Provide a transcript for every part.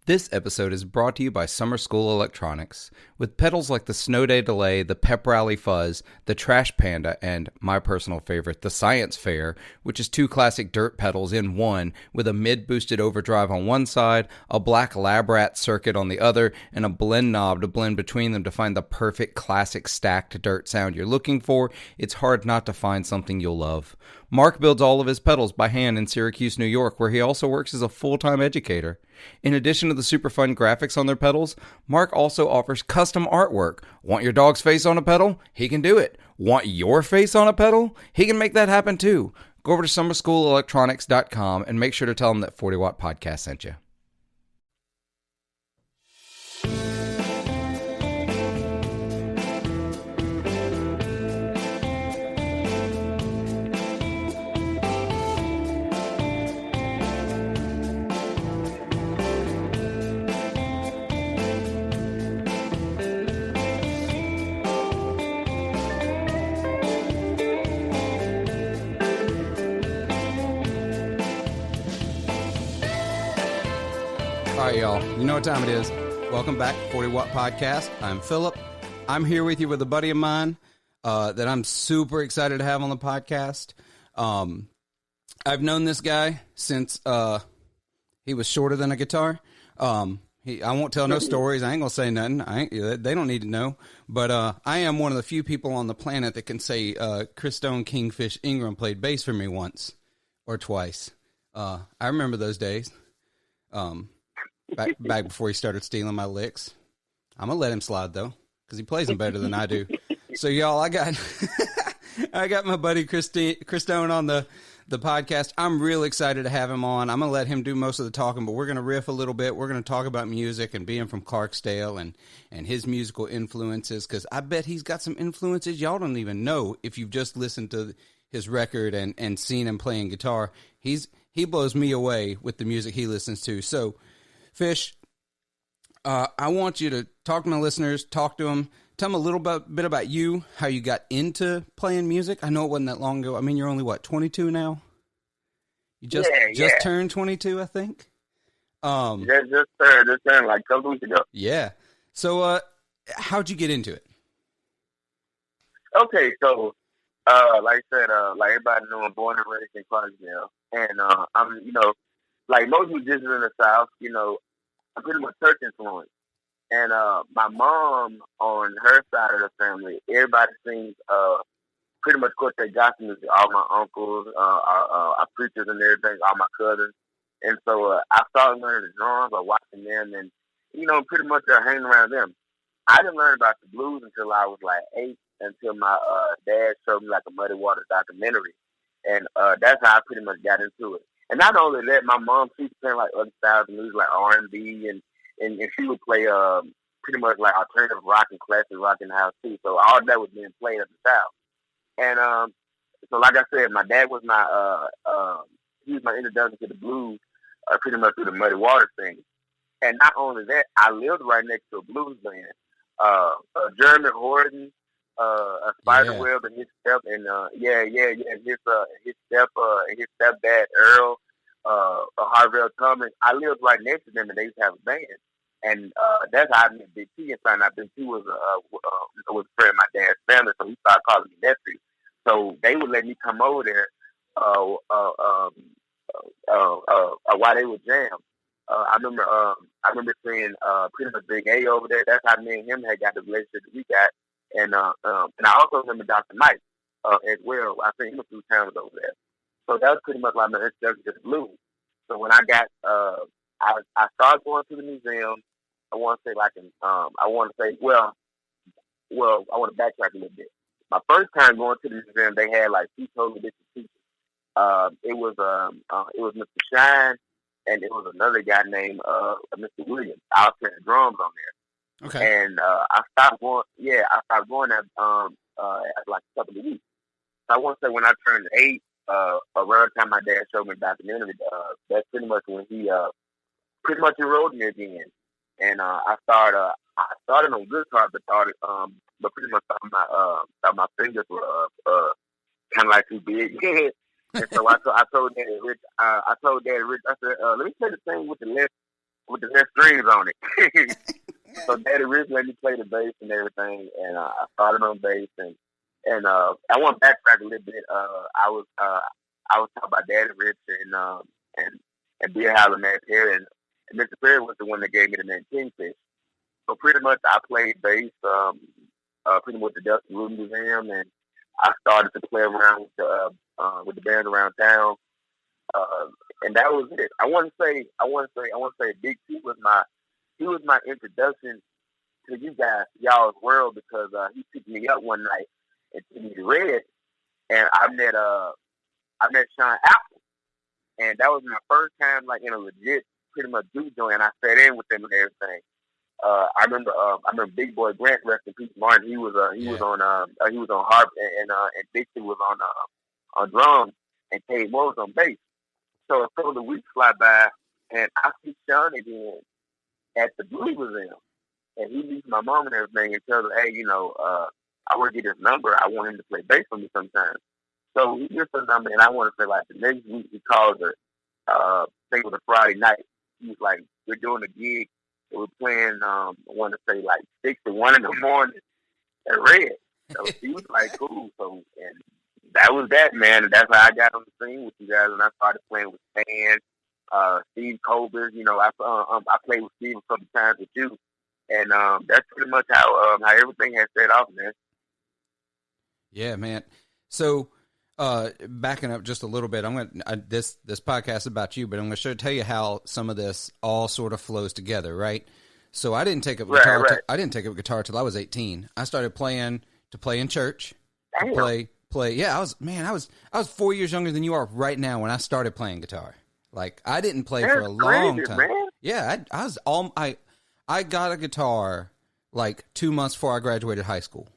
This episode is brought to you by Summer School Electronics. With pedals like the Snow Day Delay, the Pep Rally Fuzz, the Trash Panda, and my personal favorite, the Science Fair, which is two classic dirt pedals in one, with a mid-boosted overdrive on one side, a black lab rat circuit on the other, and a blend knob to blend between them to find the perfect classic stacked dirt sound you're looking for, it's hard not to find something you'll love. Mark builds all of his pedals by hand in Syracuse, New York, where he also works as a full-time educator. In addition to the super fun graphics on their pedals, Mark also offers custom artwork. Want your dog's face on a pedal? He can do it. Want your face on a pedal? He can make that happen too. Go over to summerschoolelectronics.com and make sure to tell him that 40 Watt Podcast sent you. All right, y'all. You know what time it is. Welcome back to 40 Watt Podcast. I'm Phillip. I'm here with you with a buddy of mine that I'm super excited to have on the podcast. I've known this guy since he was shorter than a guitar. I won't tell no stories. I ain't going to say nothing. They don't need to know. But I am one of the few people on the planet that can say Christone Kingfish Ingram played bass for me once or twice. I remember those days. Back before he started stealing my licks. I'm going to let him slide, though, because he plays them better than I do. So, y'all, I got my buddy Christone on the podcast. I'm real excited to have him on. I'm going to let him do most of the talking, but we're going to riff a little bit. We're going to talk about music and being from Clarksdale and his musical influences, because I bet he's got some influences y'all don't even know if you've just listened to his record and seen him playing guitar. He blows me away with the music he listens to. So, Fish, I want you to talk to my listeners, talk to them, tell them a little bit about you, how you got into playing music. I know it wasn't that long ago. I mean, you're only, 22 now? You just turned 22, I think? Just turned like a couple weeks ago. Yeah. So, how'd you get into it? Okay, so, like I said, like everybody know, I'm born and raised in Clarksdale. And, I'm, like most musicians in the South, I'm pretty much church influenced. And my mom, on her side of the family, everybody sings pretty much quartet gospel music. All my uncles, our preachers and everything, all my cousins. And so I started learning the drums by watching them and, pretty much hanging around them. I didn't learn about the blues until I was like 8, until my dad showed me like a Muddy Waters documentary. And that's how I pretty much got into it. And not only that, my mom, she was playing like other styles of music, like R&B, and she would play pretty much like alternative rock and classic rock in the house too. So all that was being played at the South. And so like I said, my dad was he was my introduction to the blues, pretty much through the Muddy Waters thing. And not only that, I lived right next to a blues band. Jeremy Horton, a Spiderweb and his step, and his stepdad Earl, Harvell Thomas. I lived right next to them, and they used to have a band, and that's how I met Big T. And found out Big T was a friend of my dad's family, so he started calling me nephew. So they would let me come over there while they would jam. I remember seeing pretty much Big A over there. That's how me and him had got the relationship that we got. And I also remember Dr. Mike as well. I think he was 2 times over there. So that was pretty much like my introduction to the blues. So when I got, I started going to the museum. I want to backtrack a little bit. My first time going to the museum, they had like 2 totally different teachers. It was Mr. Shine, and it was another guy named Mr. Williams. I was playing drums on there. Okay. And I stopped going at like a couple of weeks. So I want to say when I turned 8, around the time my dad showed me the documentary, that's pretty much when he pretty much enrolled me again. And I started on guitar, but pretty much thought my fingers were kind of like too big. And so I told Daddy Rich, I said, let me play the thing with the left with the left strings on it. So Daddy Rich let me play the bass and everything, and I started on bass, and I want to backtrack a little bit. I was talking about Daddy Rich and Bill Howland, man, Perry, and Mr. Perry was the one that gave me the name Kingfish. So pretty much I played bass pretty much the Dusty Rubin Museum, and I started to play around with the band around town, and that was it. I want to say Big T was my introduction to you guys, y'all's world, because he picked me up one night and took me to Red, and I met Sean Apple, and that was my first time like in a legit pretty much dude joint, and I sat in with them and everything. I remember Big Boy Grant, rest in peace, Martin. He was on harp, and Dixie was on drums, and Kate Moore was on bass. So the weeks fly by, and I see Sean again at the Blues Museum, and he meets my mom and everything, and tells her, hey, I want to get his number. I want him to play bass for me sometime. So he gets her number, and I want to say like the next week he calls her. I think it was a Friday night. He was like, we're doing a gig. We're playing, I want to say like 6 to 1 in the morning at Red. So he was like, cool. So, and that was that, man. And that's how I got on the scene with you guys. And I started playing with Stan, Steve Colbert. I played with Steve a couple times with you. And that's pretty much how everything has set off, man. Yeah, man. So, backing up just a little bit, this podcast is about you, but I'm going to tell you how some of this all sort of flows together, right? So I didn't take up guitar. Right. I didn't take up guitar till I was 18. I started playing in church. Damn. Play. Yeah, I was 4 years younger than you are right now when I started playing guitar. Like I didn't play for a long time. Man. Yeah, I got a guitar like 2 months before I graduated high school.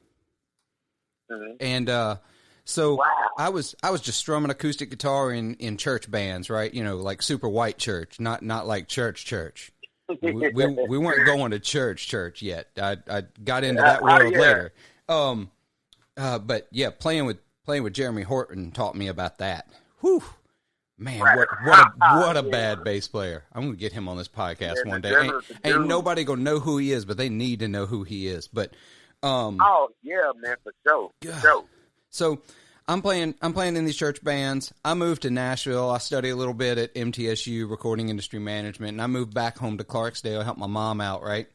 Mm-hmm. And so wow. I was just strumming acoustic guitar in church bands, right? Like super white church, not like church. We weren't going to church yet. I got into that world later. But yeah, playing with Jeremy Horton taught me about that. Whew. Man, what a bad bass player. I'm going to get him on this podcast one day. Ain't nobody going to know who he is, but they need to know who he is. But oh yeah, man, for sure. For sure. So I'm playing in these church bands. I moved to Nashville. I studied a little bit at MTSU, Recording Industry Management, and I moved back home to Clarksdale, help my mom out, right?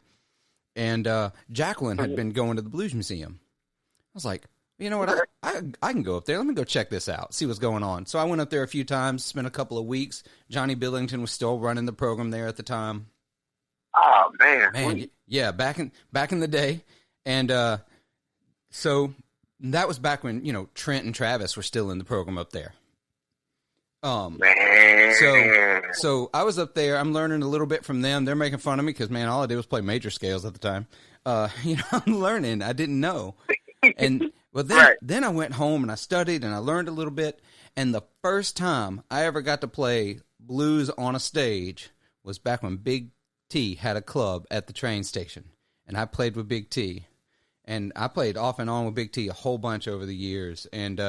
And Jacqueline had been going to the Blues Museum. I was like, you know what, I can go up there. Let me go check this out, see what's going on. So I went up there a few times, spent a couple of weeks. Johnny Billington was still running the program there at the time. Oh, man. Yeah, back in the day. And so that was back when, Trent and Travis were still in the program up there. Man. So I was up there. I'm learning a little bit from them. They're making fun of me because, man, all I did was play major scales at the time. I'm learning. I didn't know. And then I went home and I studied and I learned a little bit. And the first time I ever got to play blues on a stage was back when Big T had a club at the train station. And I played with Big T. And I played off and on with Big T a whole bunch over the years. And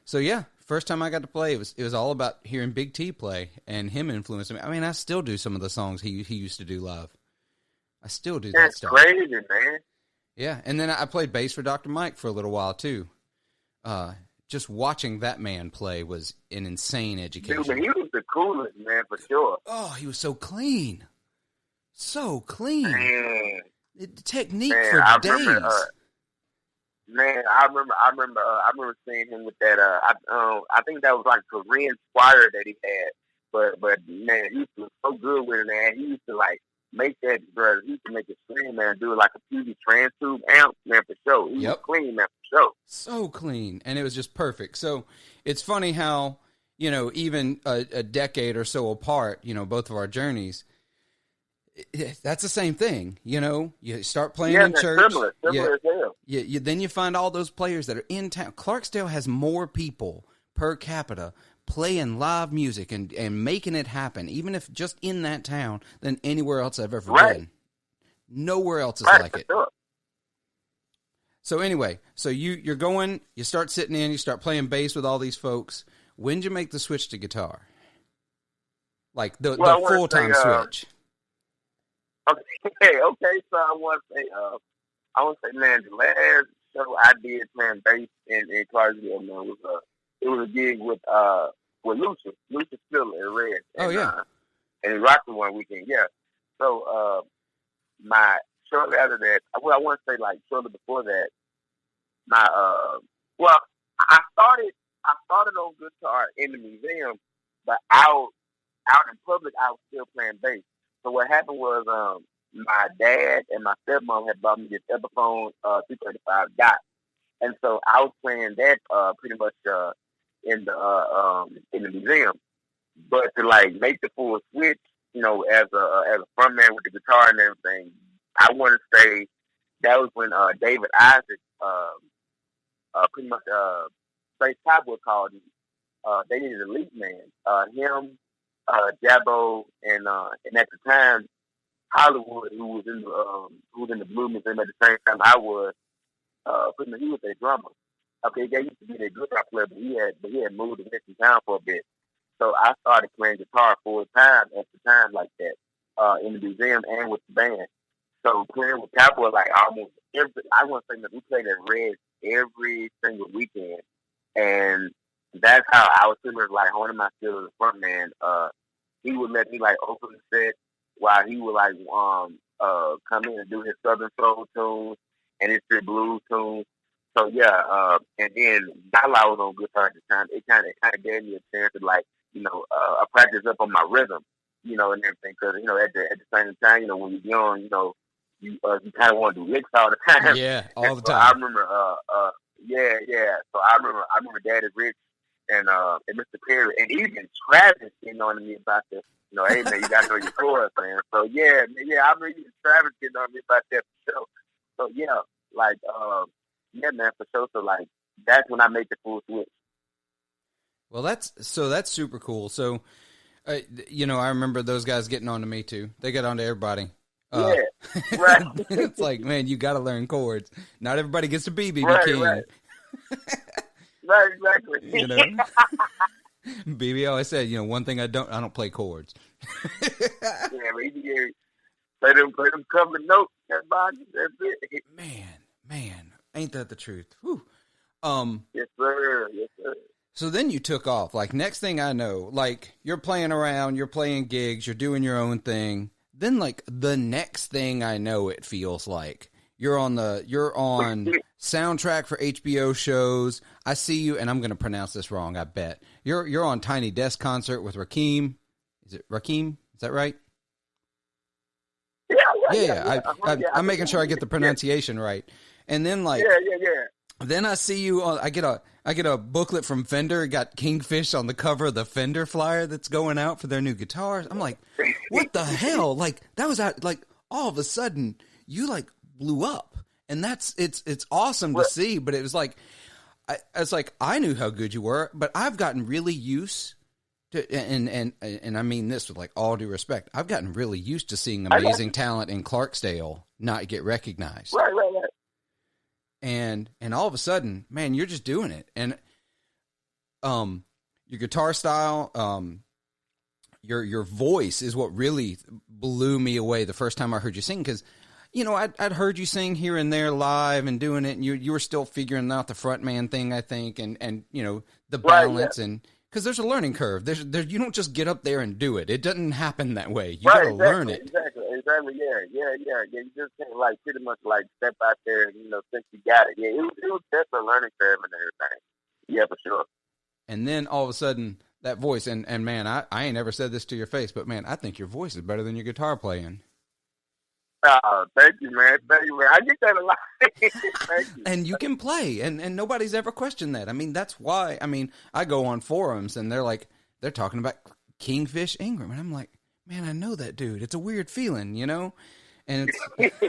so, yeah, first time I got to play, it was all about hearing Big T play and him influencing me. I mean, I still do some of the songs he used to do live. I still do that stuff. That's crazy, man. Yeah, and then I played bass for Dr. Mike for a little while, too. Just watching that man play was an insane education. Dude, he was the coolest, man, for sure. Oh, he was so clean. So clean. Man. The technique for days. I remember seeing him with that. I think that was like a Korean Squire that he had. But man, he was so good with it, man. He used to like make that, bro. He used to make it clean, man. Do it like a PV trans tube amp, man, for sure. He was clean, man, for sure. So clean, and it was just perfect. So it's funny how even a decade or so apart, both of our journeys. That's the same thing, You start playing in church. Similar as hell. Then you find all those players that are in town. Clarksdale has more people per capita playing live music and making it happen, even if just in that town, than anywhere else I've ever been. Nowhere else is like it. Sure. So anyway, you start sitting in, you start playing bass with all these folks. When did you make the switch to guitar? Like the full-time switch? Okay. So I want to say, man, the last show I did playing bass in Clarksdale, man, it was a gig with Lucia Spiller and Red, Oh yeah. And he rocked one weekend, yeah. So my shortly after that, well, I want to say like shortly before that, my well, I started on guitar in the museum, but out in public, I was still playing bass. So what happened was, my dad and my stepmom had bought me this Epiphone 235 dot, and so I was playing that pretty much in the museum. But to like make the full switch, you know, as a frontman with the guitar and everything, I want to say that was when David Isaac pretty much Space Cowboy called him. They needed a lead man. Him, Jabbo, and at the time Hollywood, who was in the Blue Museum at the same time I was. Pretty much he was a drummer. Okay, they used to be their guitar player, but he had moved to Western Town for a bit. So I started playing guitar full time at the time like that in the museum and with the band. So playing with Cowboy like almost I want to say that we played at Red every single weekend, and that's how I was pretty much like honing my skills as a front man. He would let me like open the set while he would like come in and do his Southern Soul tunes and his blues tunes. So yeah, and then while I was on guitar at the time, it kind of gave me a chance to like, you know, practice up on my rhythm, you know, and everything. Because you know, at the same time, you know, when you're young, you know, you kind of want to do licks all the time. Yeah, all the so time. I remember, yeah. So I remember Daddy Rich and Mr. Perry and even Travis, you know what I mean, about this. You know, hey man, you gotta know your chorus, man. So yeah, I remember even Travis getting on me about that for sure. So yeah, like yeah, man, for sure. So like that's when I made the full switch. Well, that's super cool. So, you know, I remember those guys getting on to me too. They get on to everybody. Yeah, right. It's like, man, you got to learn chords. Not everybody gets to be B.B. King. Right. Right, exactly. You know, BB always said, you know, one thing I don't play chords. Yeah, play them cover notes. That's it. Man, ain't that the truth? Whew. Yes, sir. So then you took off. Like, next thing I know, like, you're playing around, you're playing gigs, you're doing your own thing. Then, like, the next thing I know, it feels like you're on soundtrack for HBO shows. I see you, and I'm going to pronounce this wrong, I bet. You're on Tiny Desk Concert with Rakim. Is it Rakim? Is that right? Yeah. I'm making sure I get the pronunciation right. And then, like, then I see you on. I get a booklet from Fender. It got Kingfish on the cover of the Fender flyer that's going out for their new guitars. I'm like, what the hell? Like, that was out. Like, all of a sudden, you like blew up, and it's awesome to see. But it was like, I knew how good you were, but I've gotten really used to, and I mean this with like all due respect, I've gotten really used to seeing amazing talent in Clarksdale not get recognized. Right. And all of a sudden, man, you're just doing it. And your guitar style, your voice is what really blew me away the first time I heard you sing. Because, you know, I'd heard you sing here and there live and doing it, and you were still figuring out the frontman thing, I think, and you know, the balance, and because there's a learning curve. There's you don't just get up there and do it. It doesn't happen that way. You got to learn it. Exactly. Yeah. You just can't like pretty much like step out there and, you know, think you got it. Yeah, it was definitely a learning curve and everything. Yeah, for sure. And then all of a sudden, that voice, and man, I ain't ever said this to your face, but man, I think your voice is better than your guitar playing. Oh, thank you, man. I get that a lot. Thank you. And you can play, and nobody's ever questioned that. I mean, that's why. I mean, I go on forums, and they're talking about Kingfish Ingram, and I'm like, man, I know that dude. It's a weird feeling, you know. And it's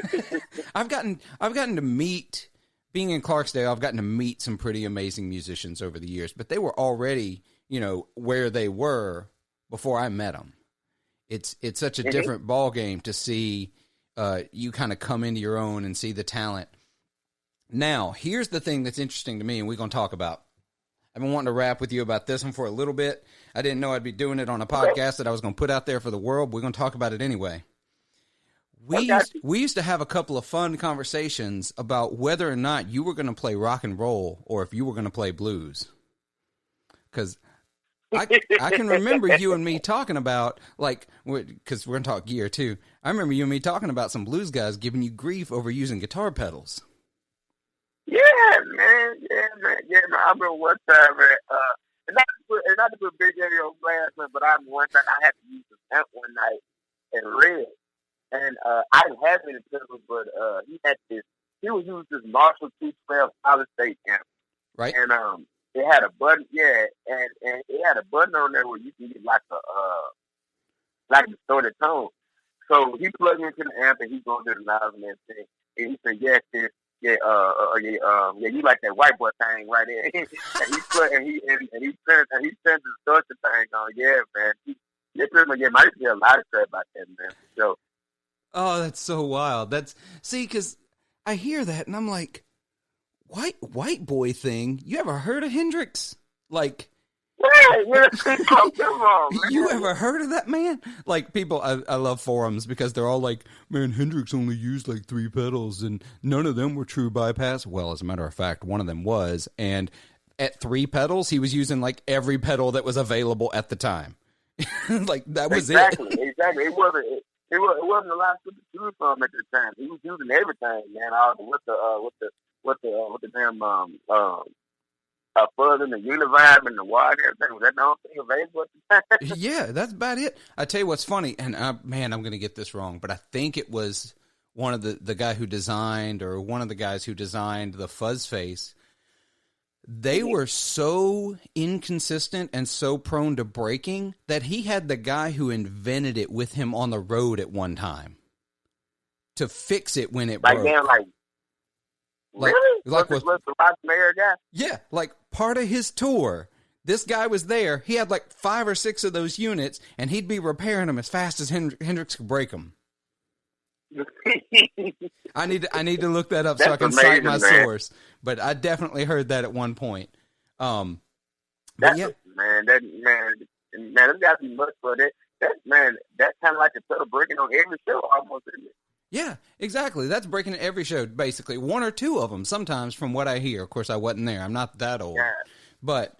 I've gotten to meet, being in Clarksdale, I've gotten to meet some pretty amazing musicians over the years, but they were already, you know, where they were before I met them. It's such a different ball game to see. You kind of come into your own and see the talent. Now, here's the thing that's interesting to me, and we're going to talk about. I've been wanting to rap with you about this one for a little bit. I didn't know I'd be doing it on a podcast that I was going to put out there for the world. We're going to talk about it anyway. we used to have a couple of fun conversations about whether or not you were going to play rock and roll or if you were going to play blues. Because I can remember you and me talking about, like, because we're going to talk gear too. I remember you and me talking about some blues guys giving you grief over using guitar pedals. Yeah, man. I remember one time, and not to put Big Eddie on blast, but I remember one time I had to use his amp one night in red. And I didn't have any pedals, but he was using this Marshall 212 solid state amp. Right. And it had a button, and it had a button on there where you can get like a distorted tone. So he plugged into the amp and he's going to do the knobs and everything. And he said, yes, sis. You like that white boy thing right there. and he sent the distortion thing on. Yeah, man. They pretty much I used to get a lot of crap about that, man. So. Oh, that's so wild. Because I hear that and I'm like, white boy thing. You ever heard of Hendrix? Like, come on, man. You ever heard of that man? Like, people, I love forums because they're all like, man, Hendrix only used like 3 pedals and none of them were true bypass. Well, as a matter of fact, one of them was. And at 3 pedals, he was using like every pedal that was available at the time. Like, that was Exactly. It wasn't a lot to choose from at the time. He was using everything, man. With the damn fuzz and the Univibe and the wire and everything. Was that the only thing available at the time? Yeah, that's about it. I tell you what's funny, and man, I'm going to get this wrong, but I think it was one of the guy who designed, or one of the guys who designed the fuzz face. They were so inconsistent and so prone to breaking that he had the guy who invented it with him on the road at one time to fix it when it broke. Damn, really? Was the Rock Mayor guy? Yeah, like part of his tour. This guy was there. He had like 5 or 6 of those units, and he'd be repairing them as fast as Hendrix could break them. I need to look that up so I can cite my source. But I definitely heard that at one point. Man, this got to be much for that. That's kind of like a pedal breaking on every show almost, isn't it? Yeah, exactly. That's breaking at every show, basically. 1 or 2 of them, sometimes, from what I hear. Of course, I wasn't there. I'm not that old. Yeah. But,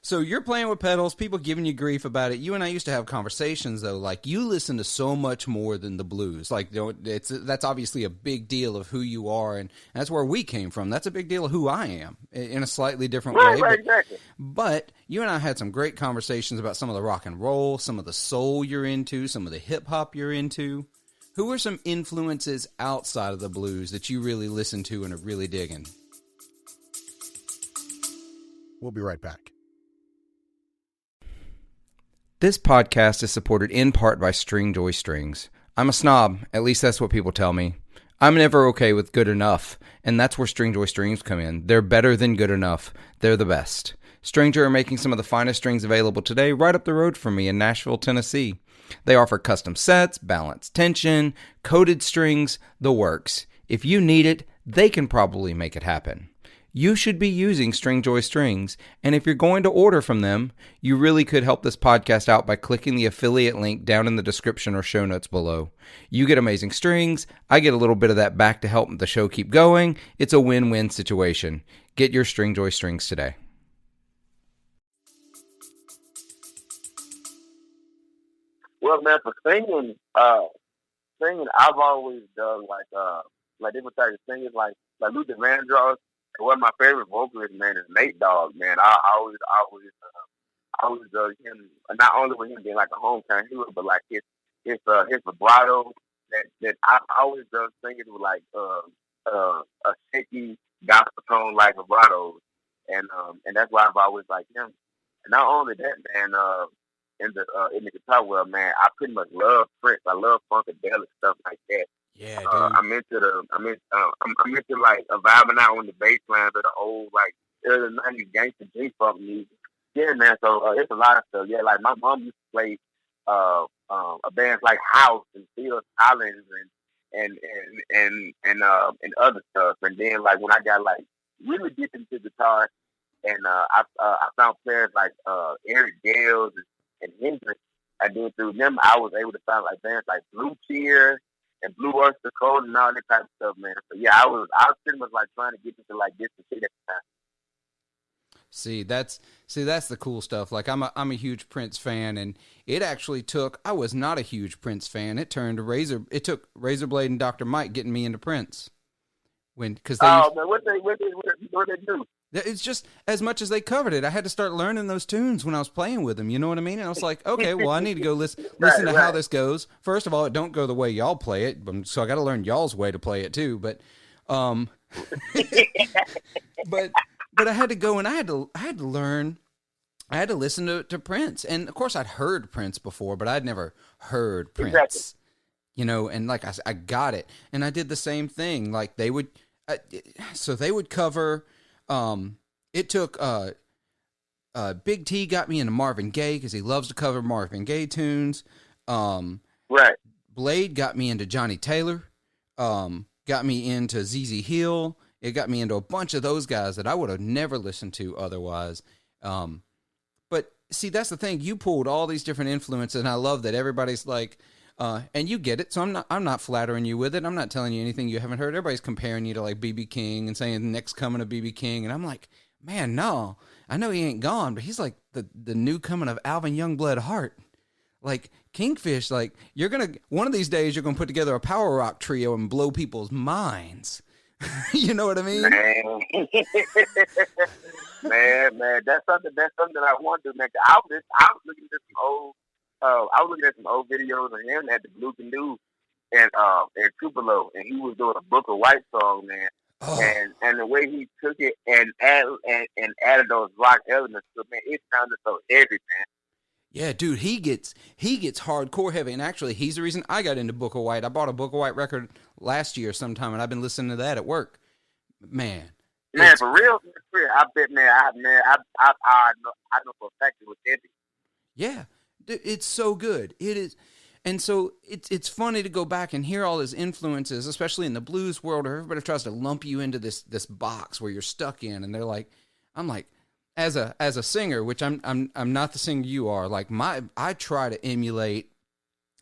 So you're playing with pedals, people giving you grief about it. You and I used to have conversations, though. Like, you listen to so much more than the blues. Like, that's obviously a big deal of who you are, and that's where we came from. That's a big deal of who I am in a slightly different way. Right, exactly. But you and I had some great conversations about some of the rock and roll, some of the soul you're into, some of the hip-hop you're into. Who are some influences outside of the blues that you really listen to and are really digging? We'll be right back. This podcast is supported in part by Stringjoy Strings. I'm a snob, at least that's what people tell me. I'm never okay with good enough, and that's where Stringjoy Strings come in. They're better than good enough. They're the best. Stringjoy are making some of the finest strings available today right up the road from me in Nashville, Tennessee. They offer custom sets, balanced tension, coated strings, the works. If you need it, they can probably make it happen. You should be using Stringjoy Strings, and if you're going to order from them, you really could help this podcast out by clicking the affiliate link down in the description or show notes below. You get amazing strings, I get a little bit of that back to help the show keep going. It's a win-win situation. Get your Stringjoy Strings today. Well, man, for singing, I've always done like different types of singers, like Luther Vandross. One of my favorite vocalists, man, is Nate Dogg, man. I always him, not only with him being like a hometown hero, but like his vibrato that I always done singing with like a shaky gospel tone like vibratos, and that's why I've always liked him. And not only that, man, in the guitar world, man, I pretty much love Prince. I love funkadelic stuff like that. Yeah, dude. I'm into like vibing out on the bass lines of the old like early '90s gangster G-funk music. Yeah, man. So it's a lot of stuff. Yeah, like my mom used to play a bands like House and Phil Collins and other stuff. And then like when I got like really deep into guitar, and I found players like Eric Gales and Hendrix. And then through them, I was able to find like bands like Blue Cheer and Blue Oyster Cult and all that type of stuff, man. So yeah, I was pretty much like trying to get into like this and shit at the time. See, that's the cool stuff. Like I'm a huge Prince fan, and it actually took. I was not a huge Prince fan. It took Razorblade and Dr. Mike getting me into Prince. Because they. Oh man, what they do? It's just as much as they covered it. I had to start learning those tunes when I was playing with them. You know what I mean? And I was like, okay, well, I need to go listen to how this goes. First of all, it don't go the way y'all play it, so I got to learn y'all's way to play it too. But, but I had to go and I had to learn. I had to listen to Prince, and of course, I'd heard Prince before, but I'd never heard Prince. Exactly. You know, and like I got it, and I did the same thing. Like they would, so they would cover. It took Big T got me into Marvin Gaye because he loves to cover Marvin Gaye tunes. Right. Blade got me into Johnny Taylor. Got me into ZZ Hill. It got me into a bunch of those guys that I would have never listened to otherwise. But see, that's the thing. You pulled all these different influences, and I love that everybody's like, and you get it. So I'm not flattering you with it. I'm not telling you anything you haven't heard. Everybody's comparing you to like BB King and saying the next coming of BB King, and I'm like, man, no. I know he ain't gone, but he's like the new coming of Alvin Youngblood Hart. Like Kingfish, like one of these days you're gonna put together a power rock trio and blow people's minds. You know what I mean? Man, that's something I want to do, man. I was looking at some old videos of him at the Blue Canoe and Tupelo, and he was doing a Book of White song, man. Oh. And the way he took it and added those rock elements, so man, it sounded so heavy, man. Yeah, dude, he gets hardcore heavy, and actually, he's the reason I got into Book of White. I bought a Book of White record last year sometime, and I've been listening to that at work. Man, for real, I bet, man, I know for a fact it was heavy. Yeah, it's so good. It is, and so it's funny to go back and hear all his influences, especially in the blues world, where everybody tries to lump you into this box where you're stuck in, and they're like, I'm like. As a singer, which I'm not the singer you are, like I try to emulate,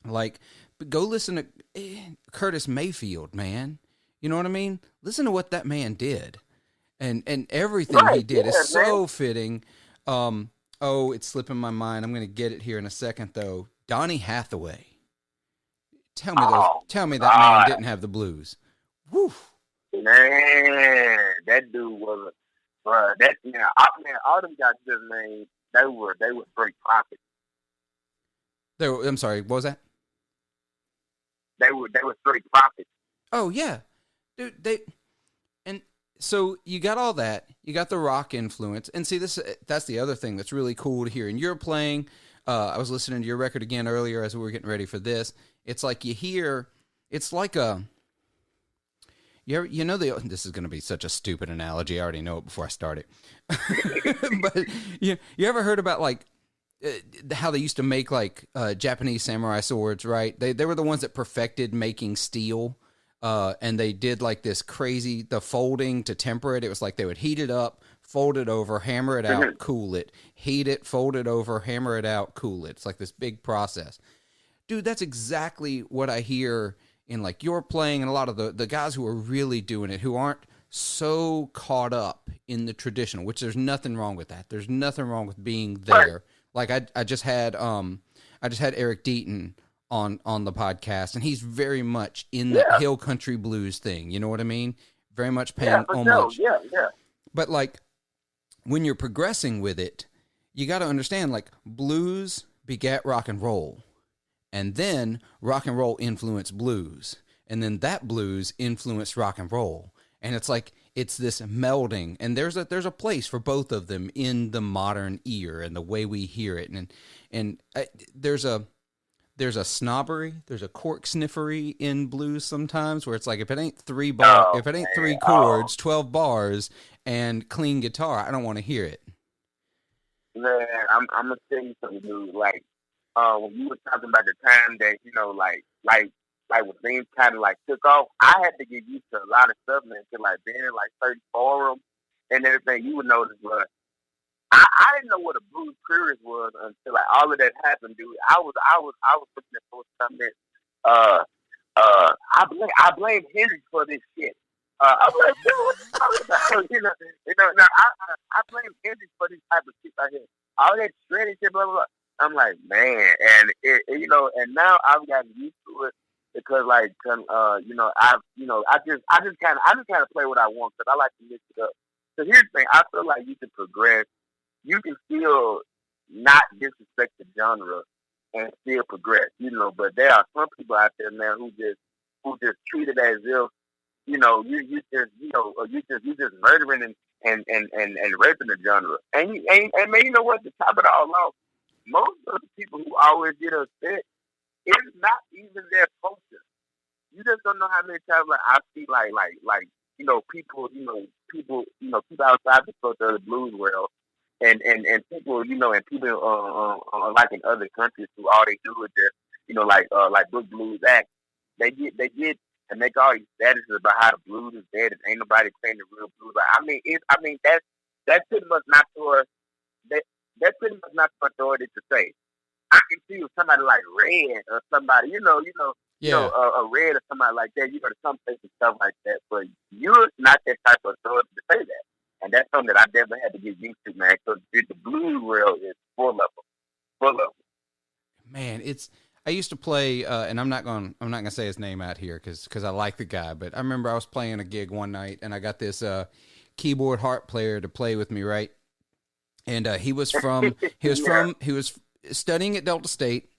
like, go listen to Curtis Mayfield, man. You know what I mean? Listen to what that man did, and everything he did is so fitting. It's slipping my mind. I'm gonna get it here in a second though. Donny Hathaway. Tell me that man didn't have the blues. Woo. Man, that dude was. All them guys just made, they were straight prophets. I'm sorry, what was that? They were straight prophets. Oh yeah, dude. And so you got all that. You got the rock influence, and see that's the other thing that's really cool to hear. And you're playing. I was listening to your record again earlier as we were getting ready for this. It's like you hear. It's like a. This is going to be such a stupid analogy. I already know it before I start it. But you ever heard about like how they used to make like Japanese samurai swords, right? They were the ones that perfected making steel, and they did like this crazy the folding to temper it. It was like they would heat it up, fold it over, hammer it out, cool it, heat it, fold it over, hammer it out, cool it. It's like this big process. Dude, that's exactly what I hear in like your playing and a lot of the guys who are really doing it, who aren't so caught up in the traditional, which there's nothing wrong with that. There's nothing wrong with being there. Like I just had Eric Deaton on the podcast, and he's very much in the hill country blues thing. You know what I mean? Very much paying homage. Yeah. But like when you're progressing with it, you got to understand like blues begat rock and roll. And then rock and roll influenced blues. And then that blues influenced rock and roll. And it's like, it's this melding. And there's a place for both of them in the modern ear and the way we hear it. And there's a snobbery, there's a cork sniffery in blues sometimes where it's like, if it ain't three chords, 12 bars, and clean guitar, I don't want to hear it. Man, I'm going to tell you something, dude. Like, when you were talking about the time that, when things kind of like took off, I had to get used to a lot of stuff, man. To like being like 34 and everything, you would notice, bro. I didn't know what a blues purist was until like all of that happened, dude. I was looking at those comments. I blame Hendrix for this shit. I'm like, dude, what you talking about? Now I blame Hendrix for this type of shit right here. All that shredding shit, blah blah blah. I'm like, man, and and now I've gotten used to it because, like, I just kind of play what I want because I like to mix it up. So here's the thing: I feel like you can progress. You can still not disrespect the genre and still progress, But there are some people out there, man, who just treat it as if you just murdering and raping the genre. And man, you know what? To top it all off, most of the people who always get upset, it's not even their culture. You just don't know how many times like I see people outside the culture of the blues world. And people, and people like in other countries who all they do is just, like book blues act. They get and make all these statuses about how the blues is dead and ain't nobody playing the real blues. That's pretty much not for that's pretty much not for authority to say. I can see with somebody like Red or somebody, a Red or somebody like that, to some place and stuff like that. But you're not that type of authority to say that. And that's something that I definitely had to get used to, man. Because the blues world is full of them. Man, I used to play, and I'm not gonna say his name out here because I like the guy. But I remember I was playing a gig one night, and I got this keyboard harp player to play with me, right? And he was studying at Delta State.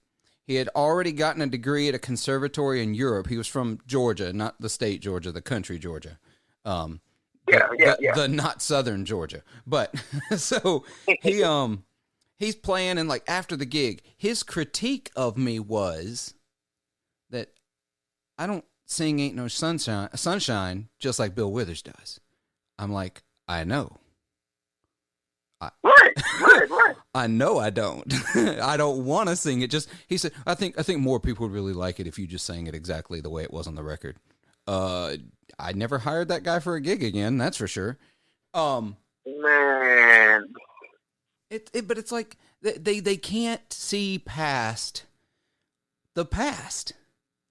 He had already gotten a degree at a conservatory in Europe. He was from Georgia, not the state Georgia, the country Georgia. The not southern Georgia. But so he's playing, and like after the gig, his critique of me was that I don't sing Ain't No Sunshine just like Bill Withers does. I'm like, I know. Right. I know I don't. I don't want to sing it. He said, I think more people would really like it if you just sang it exactly the way it was on the record. I never hired that guy for a gig again. That's for sure. Man, but it's like they can't see past the past.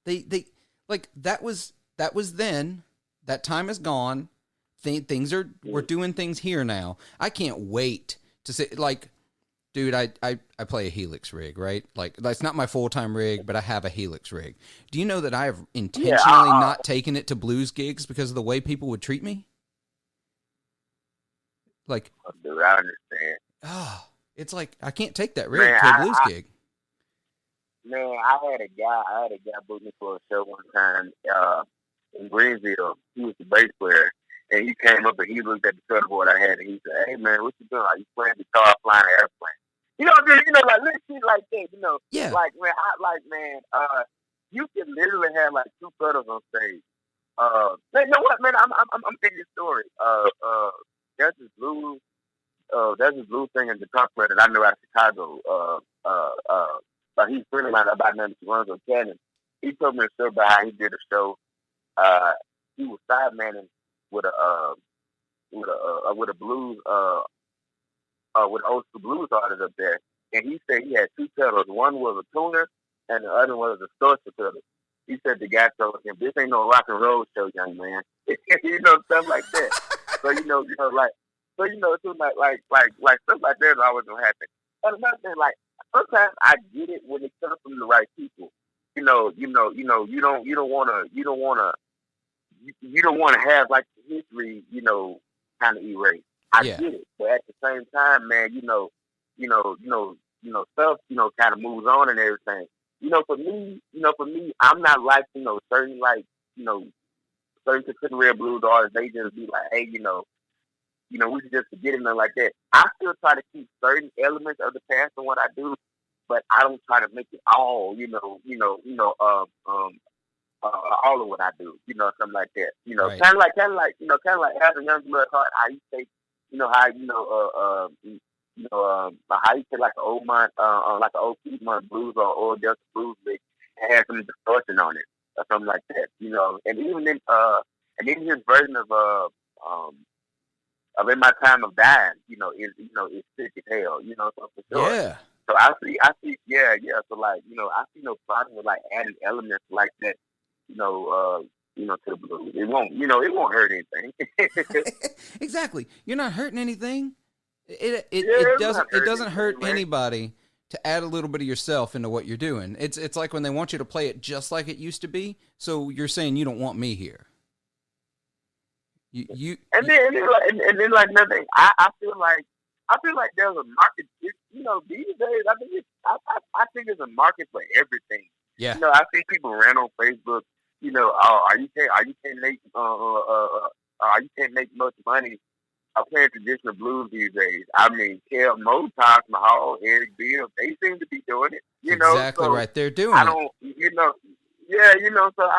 They like that was then. That time is gone. We're doing things here now. I can't wait to say, like, dude, I play a Helix rig, right? Like, that's not my full-time rig, but I have a Helix rig. Do you know that I have intentionally not taken it to blues gigs because of the way people would treat me? Like, dude, I understand. It's like, I can't take that rig to a blues gig. Man, I had a guy book me for a show one time in Greenville. He was the bass player. And he came up and he looked at the pedalboard I had and he said, "Hey man, what you doing? Are you playing guitar, flying an airplane?" Like little shit like that. Yeah. Like man, you can literally have like two pedals on stage. Man, you know what, man? I'm telling you a story. There's this blues singer and guitar player that I know out of Chicago. But he's friendly line about name he runs on Cannon. He told me a story about how he did a show. He was side manning with a blues with an old school blues artist up there, and he said he had two pedals. One was a tuner, and the other one was a distortion pedal. He said the guy told him, "This ain't no rock and roll show, young man." Stuff like that. So like stuff like that is always gonna happen. And another thing, like sometimes I get it when it comes from the right people. You don't want to have like the history, kind of erased. I get it, but at the same time, man, stuff, kind of moves on and everything. For me, I'm not like, certain contemporary blues artists. They just be like, hey, we should just forget it and like that. I still try to keep certain elements of the past in what I do, but I don't try to make it all, all of what I do, something like that. Right. Kind of like having young blood heart. How you take, how you take like an old like an old Piedmont blues or Delta blues mix and have some distortion on it or something like that. And even in his version of in my time of dying, is sick as hell, so for sure. Yeah. So I see, yeah. So like, I see no problem with like adding elements like that, to the blues. It won't hurt anything. Exactly. You're not hurting anything. It It's doesn't hurt man. anybody to add a little bit of yourself into what you're doing. It's like when they want you to play it just like it used to be. So you're saying you don't want me here. And then like nothing. I feel like there's a market. These days I think there's a market for everything. Yeah. I see people ran on Facebook. You can't make much money playing traditional blues these days. I mean, Kel Mo, Taj Mahal, Eric Bill, they seem to be doing it. Exactly so right. They're doing I don't, So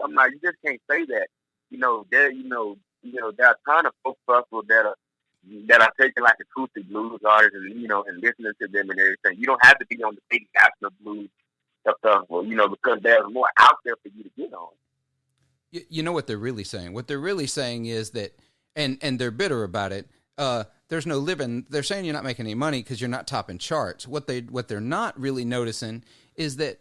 I'm like, you just can't say that. There are a ton of folk festivals that are taking like acoustic blues artists and listening to them and everything. You don't have to be on the big national blues festival, because there's more out there for you to get on. You know what they're really saying? What they're really saying is that, and they're bitter about it. There's no living. They're saying you're not making any money because you're not topping charts. What they're not really noticing is that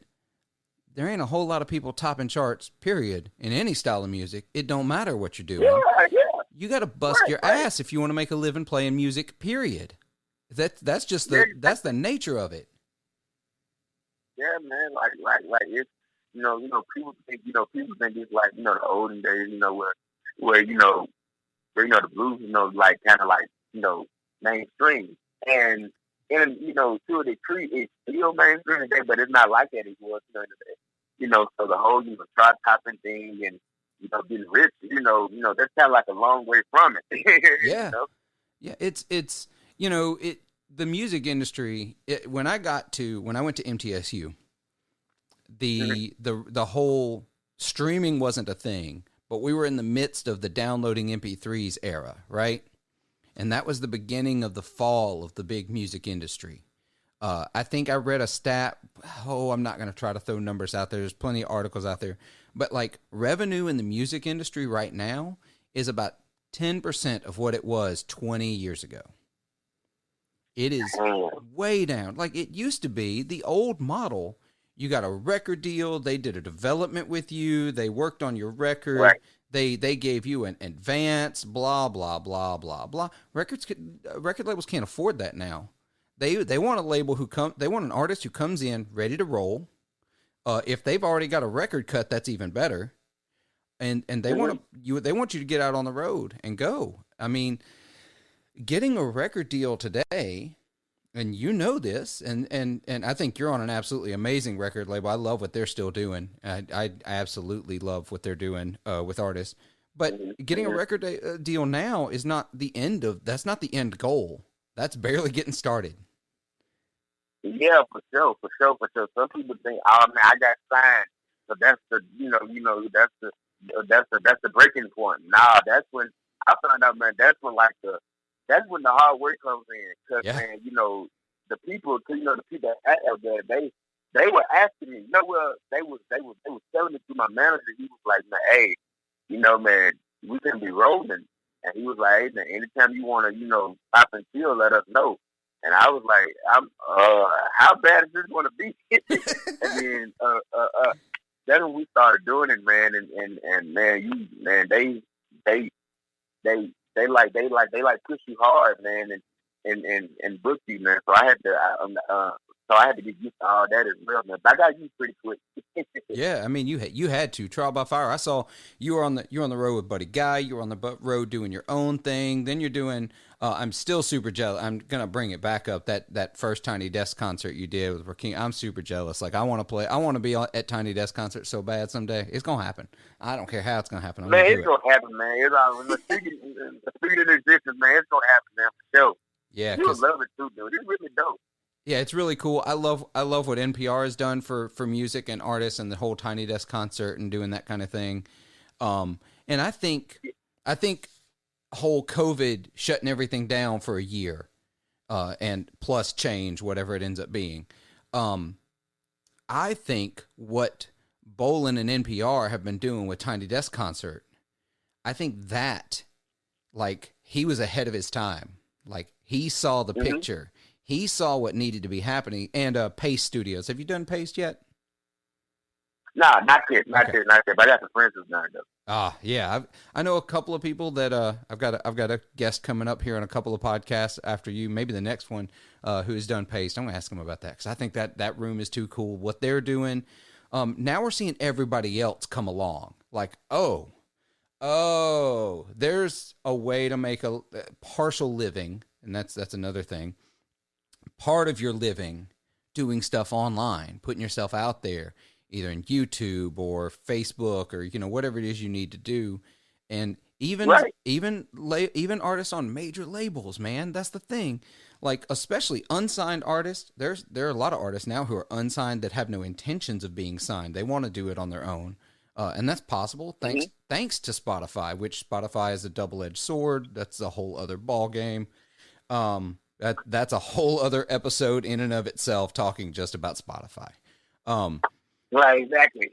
there ain't a whole lot of people topping charts, period, in any style of music. It don't matter what you're doing. Yeah. You got to bust your ass if you want to make a living playing music, period. That's just that's the nature of it. Yeah, man. Like it's people think it's like the olden days, where the blues, like kind of like mainstream, and to a degree it's still mainstream today, but it's not like that anymore. So the whole chart topping thing and getting rich, that's kind of like a long way from it. Yeah, yeah. It's the music industry. When I went to MTSU, the whole streaming wasn't a thing, but we were in the midst of the downloading MP3s era, right? And that was the beginning of the fall of the big music industry. I think I read a stat. I'm not going to try to throw numbers out there. There's plenty of articles out there. But like revenue in the music industry right now is about 10% of what it was 20 years ago. It is way down. Like it used to be the old model. You got a record deal. They did a development with you. They worked on your record. Right. They gave you an advance, blah, blah, blah, blah, blah. Record labels can't afford that now. They want a label they want an artist who comes in ready to roll. If they've already got a record cut, that's even better. And they want you to get out on the road and go. I mean, getting a record deal today, and this, and I think you're on an absolutely amazing record label. I love what they're still doing. I absolutely love what they're doing with artists. But getting a record deal now is not the end that's not the end goal. That's barely getting started. Yeah, for sure. Some people think, oh man, I got signed, so that's the that's the breaking point. Nah, that's when I found out, man. That's when the hard work comes in, because man, the people out there, they were asking me, they was telling it to my manager. He was like, man, hey, man, we can be rolling, and he was like, hey, man, anytime you want to, pop and chill, let us know. And I was like, how bad is this going to be? And then, then when we started doing it, man, and man, they push you hard, man, and book you, man. So I had to get used to all that as well, man. But I got used pretty quick. Yeah, I mean, you had to trial by fire. I saw you were on the road with Buddy Guy. You were on the road doing your own thing. Then you're doing. I'm still super jealous. I'm gonna bring it back up. That first Tiny Desk concert you did with Rakim. I'm super jealous. Like I want to play. I want to be at Tiny Desk concert so bad someday. It's gonna happen. I don't care how it's gonna happen. It's gonna happen, man. It's all speaking in existence, man. It's gonna happen, man, for sure. Yeah, you love it too, dude. It's really dope. Yeah, it's really cool. I love what NPR has done for music and artists and the whole Tiny Desk concert and doing that kind of thing. And I think whole COVID shutting everything down for a year, and plus change, whatever it ends up being. I think what Bolin and NPR have been doing with Tiny Desk concert, I think that like he was ahead of his time. Like, he saw the picture. He saw what needed to be happening. And Pace Studios. Have you done Pace yet? Nah, not yet. But I got some friends who's done it, though. Yeah. I know a couple of people that I've got a guest coming up here on a couple of podcasts after you, maybe the next one, who has done Pace. I'm going to ask them about that because I think that room is too cool. What they're doing. Now we're seeing everybody else come along. Like, there's a way to make a partial living, and that's another thing. Part of your living doing stuff online, putting yourself out there, either in YouTube or Facebook or, whatever it is you need to do. And even artists on major labels, man, that's the thing. Like, especially unsigned artists, there are a lot of artists now who are unsigned that have no intentions of being signed. They want to do it on their own. And that's possible thanks to Spotify, which Spotify is a double-edged sword. That's a whole other ball game. That's a whole other episode in and of itself, talking just about Spotify. Right, exactly.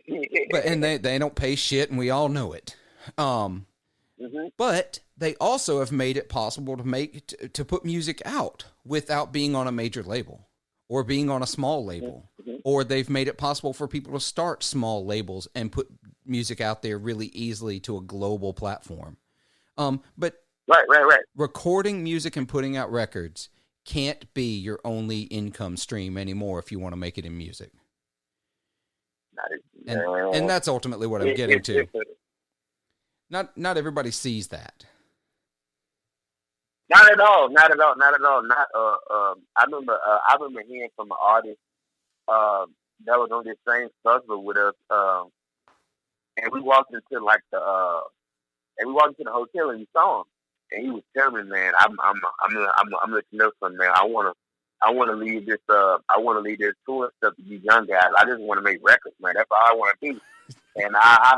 And they don't pay shit, and we all know it. But they also have made it possible to put music out without being on a major label or being on a small label. Or they've made it possible for people to start small labels and put music out there really easily to a global platform. But right. Recording music and putting out records can't be your only income stream anymore if you want to make it in music. And that's ultimately what I'm getting to. Not everybody sees that. Not at all. I remember hearing from an artist that was on this same festival with us, and we walked into the hotel and we saw him, and he was telling me, man, I'm gonna let you know something, man. I wanna leave this tour stuff to these young guys. I just want to make records, man. That's all I want to do. And I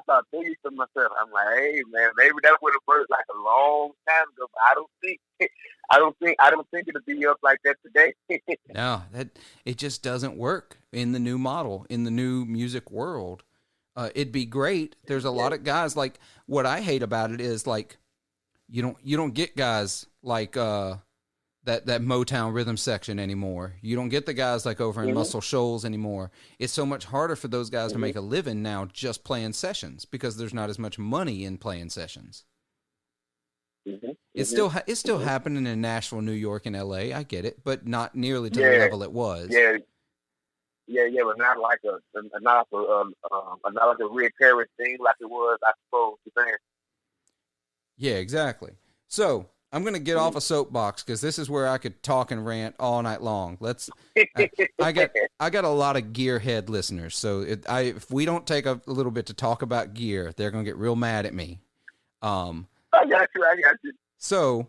started thinking to myself, I'm like, hey, man, maybe that would have worked like a long time ago. But I don't think it'll be up like that today. No, it just doesn't work in the new model, in the new music world. It'd be great. There's a lot of guys, like, what I hate about it is, like, you don't get guys like that Motown rhythm section anymore. You don't get the guys like over in Muscle Shoals anymore. It's so much harder for those guys to make a living now just playing sessions because there's not as much money in playing sessions. It's still happening in Nashville, New York, and LA. I get it, but not nearly to the level it was. Yeah, but not like a recurring thing like it was, I suppose. Yeah, exactly. So I'm going to get off a soapbox because this is where I could talk and rant all night long. I got a lot of gearhead listeners, so if we don't take a little bit to talk about gear, they're going to get real mad at me. I got you. So,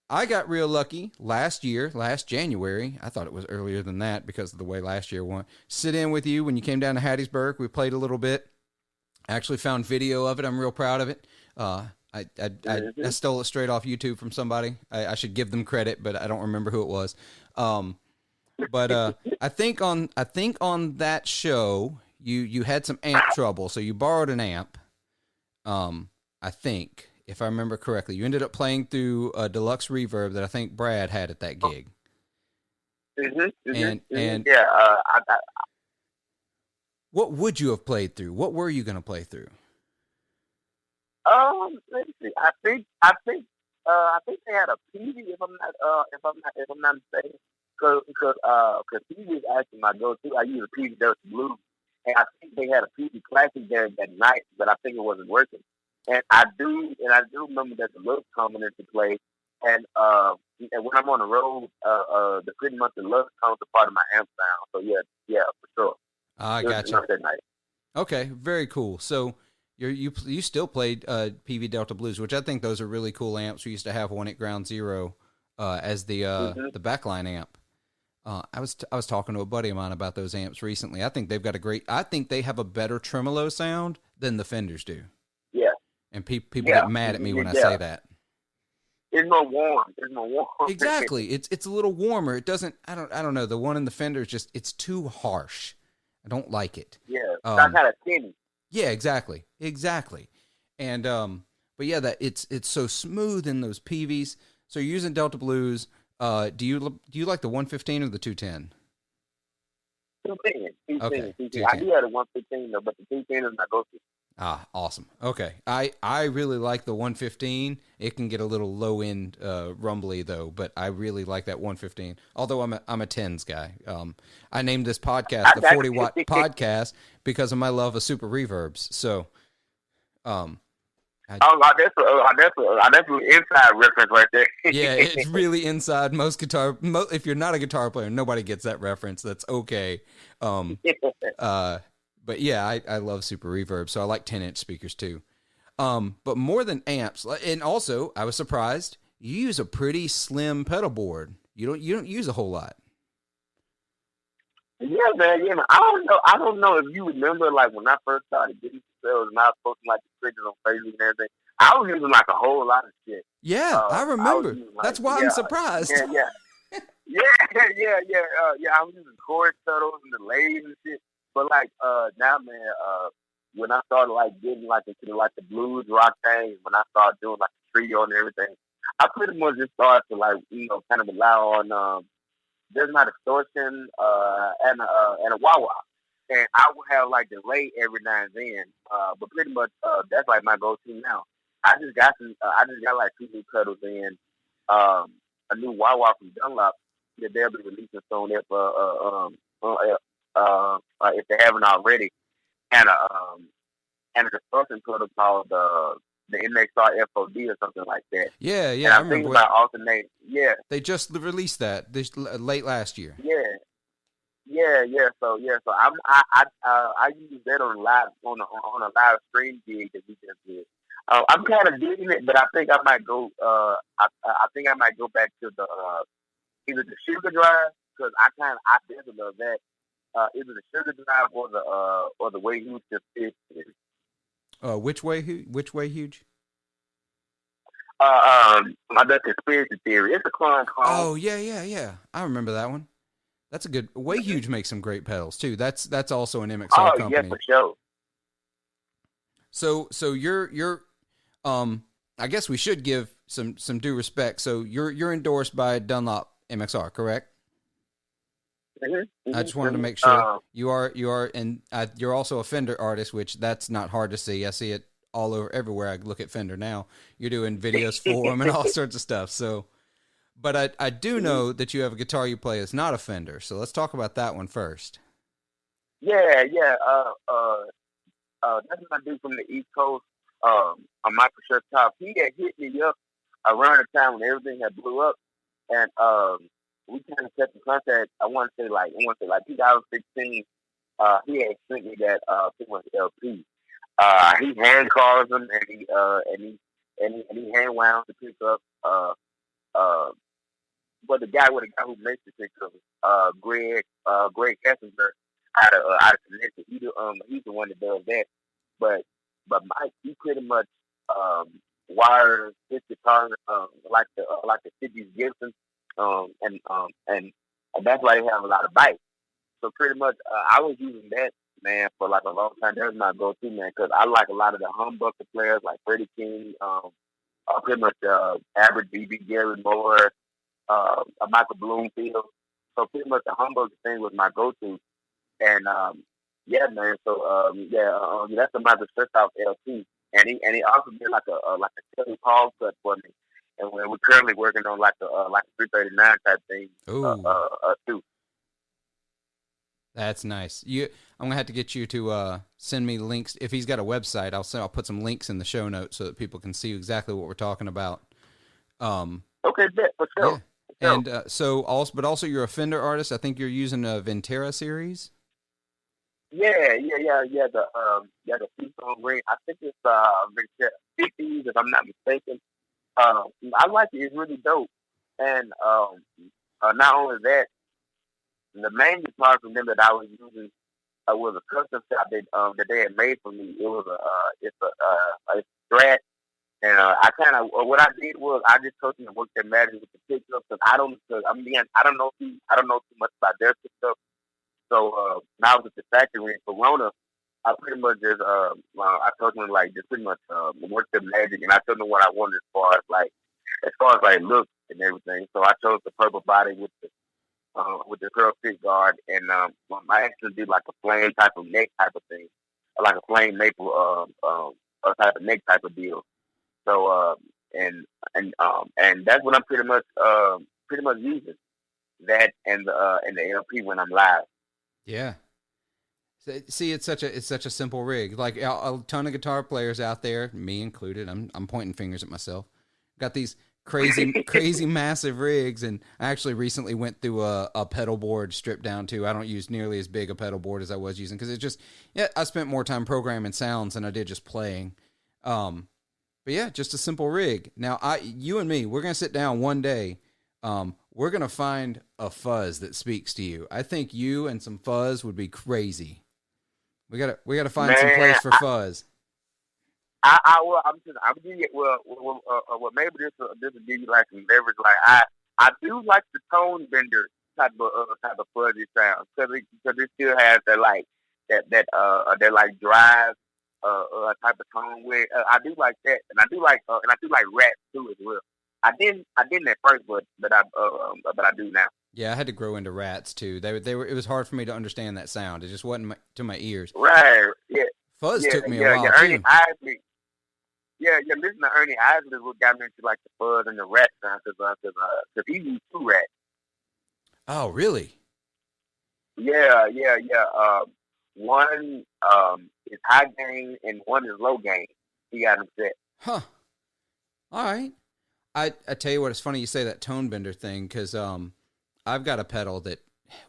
I got real lucky last January. I thought it was earlier than that because of the way last year went. Sit in with you when you came down to Hattiesburg. We played a little bit. I actually found video of it. I'm real proud of it. I stole it straight off YouTube from somebody. I should give them credit, but I don't remember who it was. But I think on that show you had some amp trouble, so you borrowed an amp. I think, if I remember correctly, you ended up playing through a deluxe reverb that I think Brad had at that gig. And yeah, what would you have played through? What were you going to play through? Let's see. I think they had a PV if I'm not mistaken. Because PV is actually my go-to. I use a PV Delta Blues, and I think they had a PV Classic there that night, but I think it wasn't working. And I do remember that the Lux coming into play, and when I'm on the road, the pretty much the Lux comes a part of my amp sound. So yeah, for sure. I got you. That night. Okay, very cool. So you still played PV Delta Blues, which I think those are really cool amps. We used to have one at Ground Zero as the backline amp. I was talking to a buddy of mine about those amps recently. I think they have a better tremolo sound than the Fenders do. Yeah. And people get mad at me when I say that. It's more warm. Exactly. It's a little warmer. It doesn't. I don't know. The one in the Fender is just. It's too harsh. I don't like it. Yeah. It's kind of tinny. Yeah. Exactly. And But yeah, that it's so smooth in those PVs. So you're using Delta Blues. Do you like the 115 or the 210? 210, Okay, 210. I 210. do have a 115 though, but the 210 is my go-to. Ah, awesome. Okay, I really like the 115. It can get a little low end rumbly though, but I really like that 115. Although I'm a tens guy. I named this podcast the 40-watt podcast because of my love of super reverbs. So, that's an inside reference right there. yeah, it's really inside most guitar. If you're not a guitar player, nobody gets that reference. That's okay. But yeah, I love super reverb, so I like 10-inch speakers too. But more than amps, and also I was surprised you use a pretty slim pedal board. You don't use a whole lot. Yeah, man. I don't know if you remember, like when I first started getting sales and I was posting like the triggers on Facebook and everything. I was using like a whole lot of shit. Yeah, I remember. That's why I'm surprised. Yeah. I was using chord pedals and delays and shit. But like now, man, when I started like getting like into like the blues rock thing, when I started doing like the trio and everything, I pretty much just started to like kind of rely on there's my distortion and a wah wah, and I will have like delay every now and then. But pretty much that's like my go-to now. I just got like 2 new pedals in, a new wah wah from Dunlop that they'll be releasing soon if they haven't already, and a distortion pedal called the MXR FOD or something like that. Yeah, and I'm thinking about alternating. Yeah, they just released that this late last year. Yeah. So I use that on a live stream gig that we just did. I'm kind of digging it, but I think I might go. I think I might go back to the either the Sugar Drive, because I definitely love that. Either the Sugar Drive or the Way Huge Fish. Which way huge? The Conspiracy Theory. It's a clone. Oh yeah. I remember that one. That's a good. Way Huge makes some great pedals too. That's also an MXR company. Oh yeah, for sure. So you're I guess we should give some due respect. So you're endorsed by Dunlop MXR, correct? Mm-hmm. I just wanted to make sure you are, and you're also a Fender artist, which that's not hard to see. I see it all over everywhere. I look at Fender now. You're doing videos for them and all sorts of stuff. So, but I do know that you have a guitar you play that's not a Fender. So let's talk about that one first. Yeah. That's my dude from the East Coast. A Michael Shirtop. He had hit me up around the time when everything had blew up, and we kind of kept in contact. I want to say like 2016. He had sent me that pretty much LP. He hand carves them and he hand wound to pick up. But the guy who makes the pickup, Greg Kessinger out of Connecticut. He's the one that does that. But Mike, he pretty much wires his guitar like the 50s Gibson. And that's why they have a lot of bites. So pretty much, I was using that, man, for like a long time. That was my go-to, man, because I like a lot of the humbucker players like Freddie King, pretty much average BB Gary Moore, Michael Bloomfield. So pretty much the humbucker thing was my go-to, and yeah, man. So that's the Michael Shirtop LP, and he also did like a Kelly Paul cut for me. And we're currently working on like a 339 type thing too. That's nice. I'm gonna have to get you to send me links. If he's got a website, I'll put some links in the show notes so that people can see exactly what we're talking about. Okay, bet for sure. Yeah. And but also you're a Fender artist. I think you're using a Ventura series. Yeah. The Keystone ring. I think it's Ventura 50s, if I'm not mistaken. I like it. It's really dope. And not only that, the main guitar from them that I was using was a custom shop that they had made for me. It was a Strat, and I kind of what I did was I just told them to work their magic with the pickups because I don't know too much about their pickups. So now with the factory in Corona, I pretty much just I told him like just pretty much work the magic, and I told him what I wanted as far as like look and everything. So I chose the purple body with the curl fit guard, and I actually did like a flame type of neck type of thing, like a flame maple type of neck type of deal. So and that's what I'm pretty much using, that and the LP when I'm live. Yeah. See, it's such a simple rig. Like a ton of guitar players out there, me included. I'm pointing fingers at myself. Got these crazy massive rigs, and I actually recently went through a pedal board stripped down too. I don't use nearly as big a pedal board as I was using because I spent more time programming sounds than I did just playing. But yeah, just a simple rig. Now you and me, we're gonna sit down one day. We're gonna find a fuzz that speaks to you. I think you and some fuzz would be crazy. We gotta find some place for fuzz. I'm giving you well maybe this will give you like some leverage. Like I do like the tone bender type of fuzzy sound because it still has that like that like drive type of tone where I do like that, and I do like rap too as well. I didn't at first, but I do now. Yeah, I had to grow into rats too. They were. It was hard for me to understand that sound. It just wasn't to my ears. Right. Yeah. Fuzz took me a while Ernie too. Isley. Yeah. Listen to Ernie Isley is what got me into like the fuzz and the rat sound because he used two rats. Oh, really? Yeah. One is high gain and one is low gain. He got him set. Huh. All right. I tell you what, it's funny you say that tone bender thing because I've got a pedal that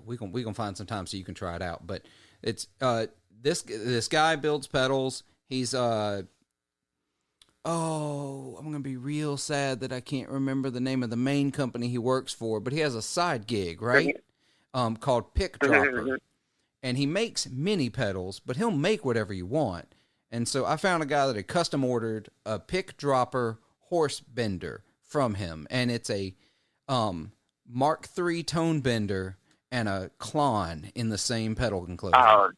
we can find some time so you can try it out. But it's this guy builds pedals. He's I'm gonna be real sad that I can't remember the name of the main company he works for, but he has a side gig, right? Called Pick Dropper. And he makes mini pedals, but he'll make whatever you want. And so I found a guy that had custom ordered a Pick Dropper horse bender from him, and it's a Mark III tone bender and a Klon in the same pedal enclosure.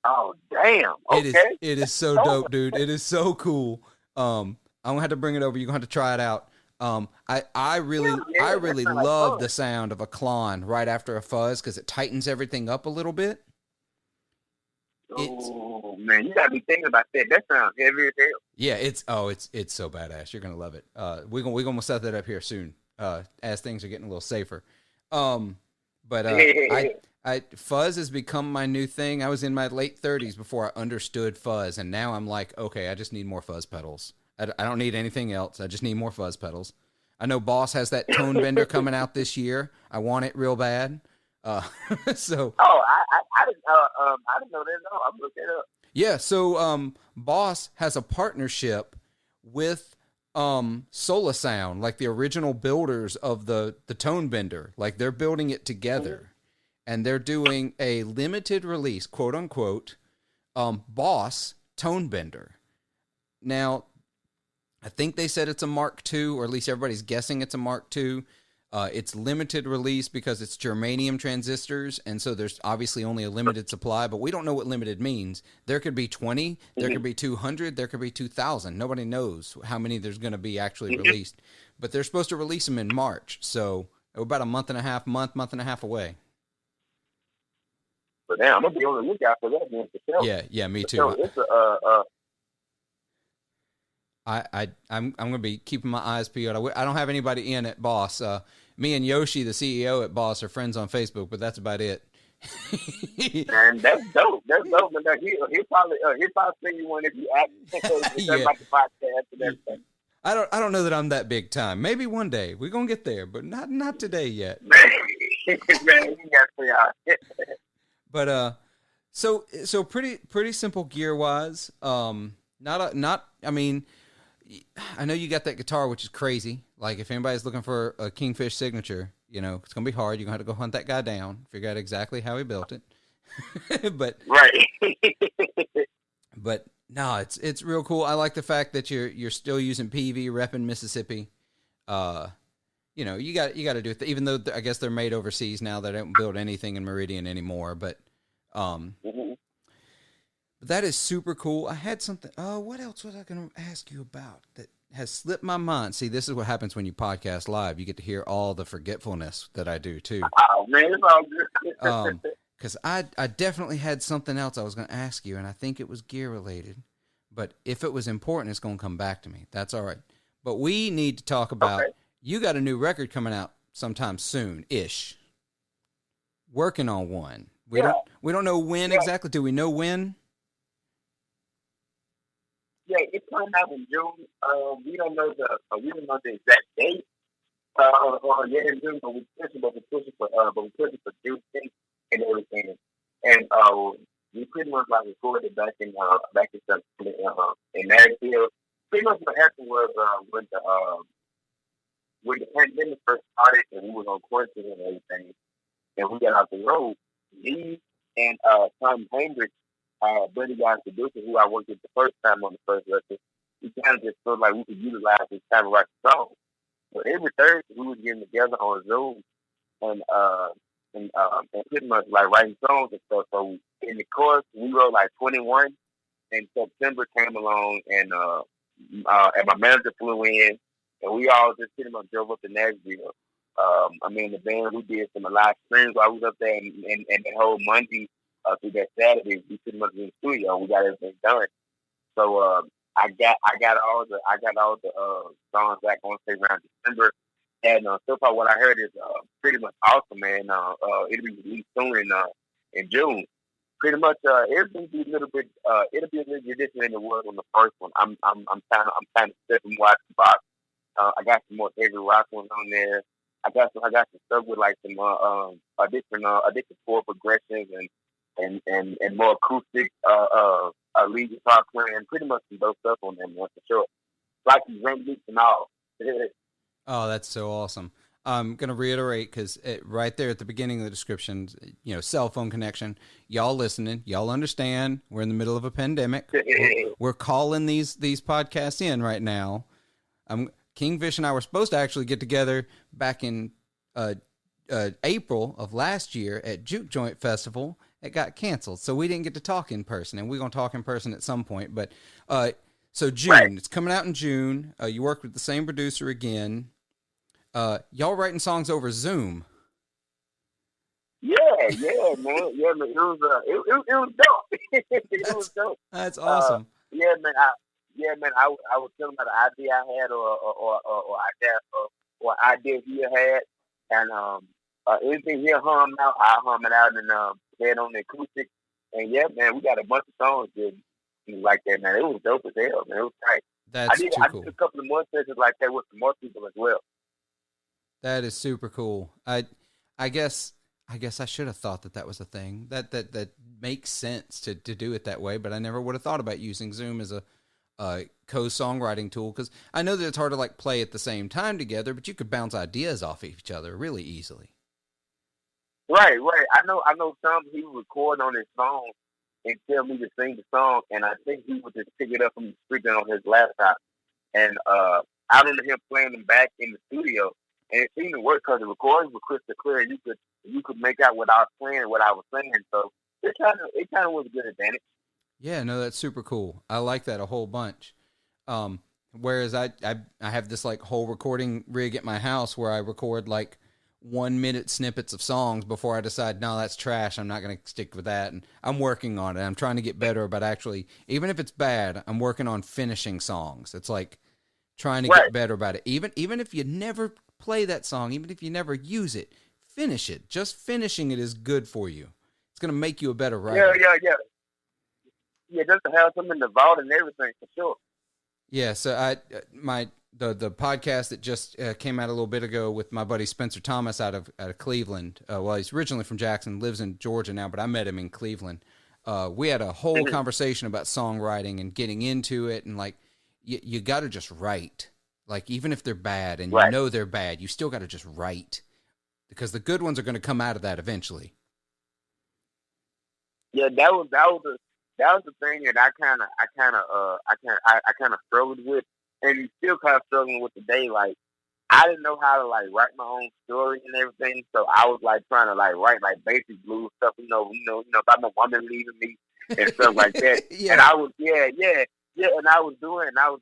Oh, damn! Okay, it is so dope, dude. It is so cool. I'm gonna have to bring it over. You're gonna have to try it out. I really love the sound of a Klon right after a fuzz because it tightens everything up a little bit. Oh man, you gotta be thinking about that. That sounds heavy as hell. Yeah, it's so badass. You're gonna love it. We're gonna set that up here soon. As things are getting a little safer. But fuzz has become my new thing. I was in my late 30s before I understood fuzz, and now I'm like, okay, I just need more fuzz pedals. I don't need anything else. I just need more fuzz pedals. I know Boss has that tone bender coming out this year. I want it real bad. So. Oh, I didn't know that. No, I'm looking it up. Yeah, so Boss has a partnership with Sola Sound, like the original builders of the tone bender. Like they're building it together, and they're doing a limited release, quote unquote, Boss tone bender. Now, I think they said it's a Mark II, or at least everybody's guessing it's a Mark II. It's limited release because it's germanium transistors, and so there's obviously only a limited supply, but we don't know what limited means. There could be 20, there could be 200, there could be 2,000. Nobody knows how many there's going to be actually released. But they're supposed to release them in March, so we're about a month and a half away. But damn, I'm going to be on the lookout for that. Yeah, me too. So it's I'm going to be keeping my eyes peeled. I don't have anybody in at Boss. Me and Yoshi, the CEO at Boss, are friends on Facebook, but that's about it. Man, that's dope. That's dope. He'll probably send you one if you ask. Yeah. About the podcast and everything. I don't know that I'm that big time. Maybe one day we're gonna get there, but not today yet. Man, you got to out. But so pretty simple gear wise. I mean, I know you got that guitar, which is crazy. Like, if anybody's looking for a Kingfish signature, you know, it's going to be hard. You're going to have to go hunt that guy down, figure out exactly how he built it. But right. But no, it's real cool. I like the fact that you're still using PV, repping Mississippi. You know, you got to do it. Even though I guess they're made overseas now, they don't build anything in Meridian anymore. But That is super cool. I had something. Oh, what else was I going to ask you about that has slipped my mind? See, this is what happens when you podcast live. You get to hear all the forgetfulness that I do too. Oh man, it's all good. Because I definitely had something else I was going to ask you, and I think it was gear related. But if it was important, it's going to come back to me. That's all right. But we need to talk about, you got a new record coming out sometime soon-ish. Working on one. We don't know when exactly. Do we know when? Yeah, it's coming out in June. We don't know the exact date. In June, but we're pushing for June 10th and everything. And we pretty much like recorded back in September in Nashville. Pretty much what happened was when the pandemic first started and we was on quarantine and everything, and we got out the road, me and Tom Hendricks, Buddy Guy's producer, who I worked with the first time on the first record, we kind of just felt like we could utilize this time to write the song. So every Thursday we was getting together on Zoom and pretty much like writing songs and stuff. So in the course we wrote like 21, and September came along and my manager flew in, and we all just pretty much drove up to Nashville. The band, we did some live streams while I was up there, and the whole Monday through that Saturday, we pretty much in the studio. We got everything done. So I got all the songs back on stage around December, and so far what I heard is pretty much awesome, man. It'll be released soon in June. Pretty much everything be a little bit. It'll be a little bit different than it was on the first one. I'm kind of stepping more out the box. I got some more heavy rock ones on there. I got some stuff with like some different chord progressions and more acoustic lead guitar playing. Pretty much some dope stuff on them, for sure. Like some drum beats and all. Oh, that's so awesome. I'm going to reiterate because right there at the beginning of the description, cell phone connection. Y'all listening, y'all understand. We're in the middle of a pandemic. We're calling these podcasts in right now. Kingfish and I were supposed to actually get together back in April of last year at Juke Joint Festival. It got canceled, so we didn't get to talk in person, and we're going to talk in person at some point. But so June, right. It's coming out in June. You worked with the same producer again. Y'all writing songs over Zoom? Yeah, man. Yeah, man. It was dope. It was dope. That's awesome. Yeah, man. I was telling about the idea I had, or idea he had, and anything he'll hum out, I'll hum it out and head on the acoustic. And yeah, man, we got a bunch of songs like that, man. It was dope as hell, man. It was tight. That's too cool. I did a couple of more sessions like that with some more people as well. That is super cool. I guess I should have thought that was a thing. That makes sense to do it that way, but I never would have thought about using Zoom as a co-songwriting tool, because I know that it's hard to like play at the same time together, but you could bounce ideas off of each other really easily. Right. I know Tom, he would record on his phone and tell me to sing the song, and I think he would just pick it up from the speaker on his laptop, and I remember him playing them back in the studio, and it seemed to work because the recordings were crystal clear. You could make out what I was playing and what I was singing, so it kind of was a good advantage. Yeah, no, that's super cool. I like that a whole bunch. Whereas I have this like whole recording rig at my house where I record like 1 minute snippets of songs before I decide, no, that's trash. I'm not going to stick with that. And I'm working on it. I'm trying to get better about actually, even if it's bad, I'm working on finishing songs. It's like trying to get better about it. Even if you never play that song, even if you never use it, finish it. Just finishing it is good for you. It's going to make you a better writer. Yeah. Yeah, just to have something in the vault and everything, for sure. Yeah, so the podcast that just came out a little bit ago with my buddy Spencer Thomas out of Cleveland. Well, he's originally from Jackson, lives in Georgia now, but I met him in Cleveland. We had a whole conversation about songwriting and getting into it, and like you got to just write. Like even if they're bad and you know they're bad, you still got to just write, because the good ones are going to come out of that eventually. Yeah, that was the thing that I kind of struggled with, and still kind of struggling with today. Like, I didn't know how to like write my own story and everything, so I was like trying to like write like basic blues stuff, about my woman leaving me and stuff like that. Yeah. And I was, and I was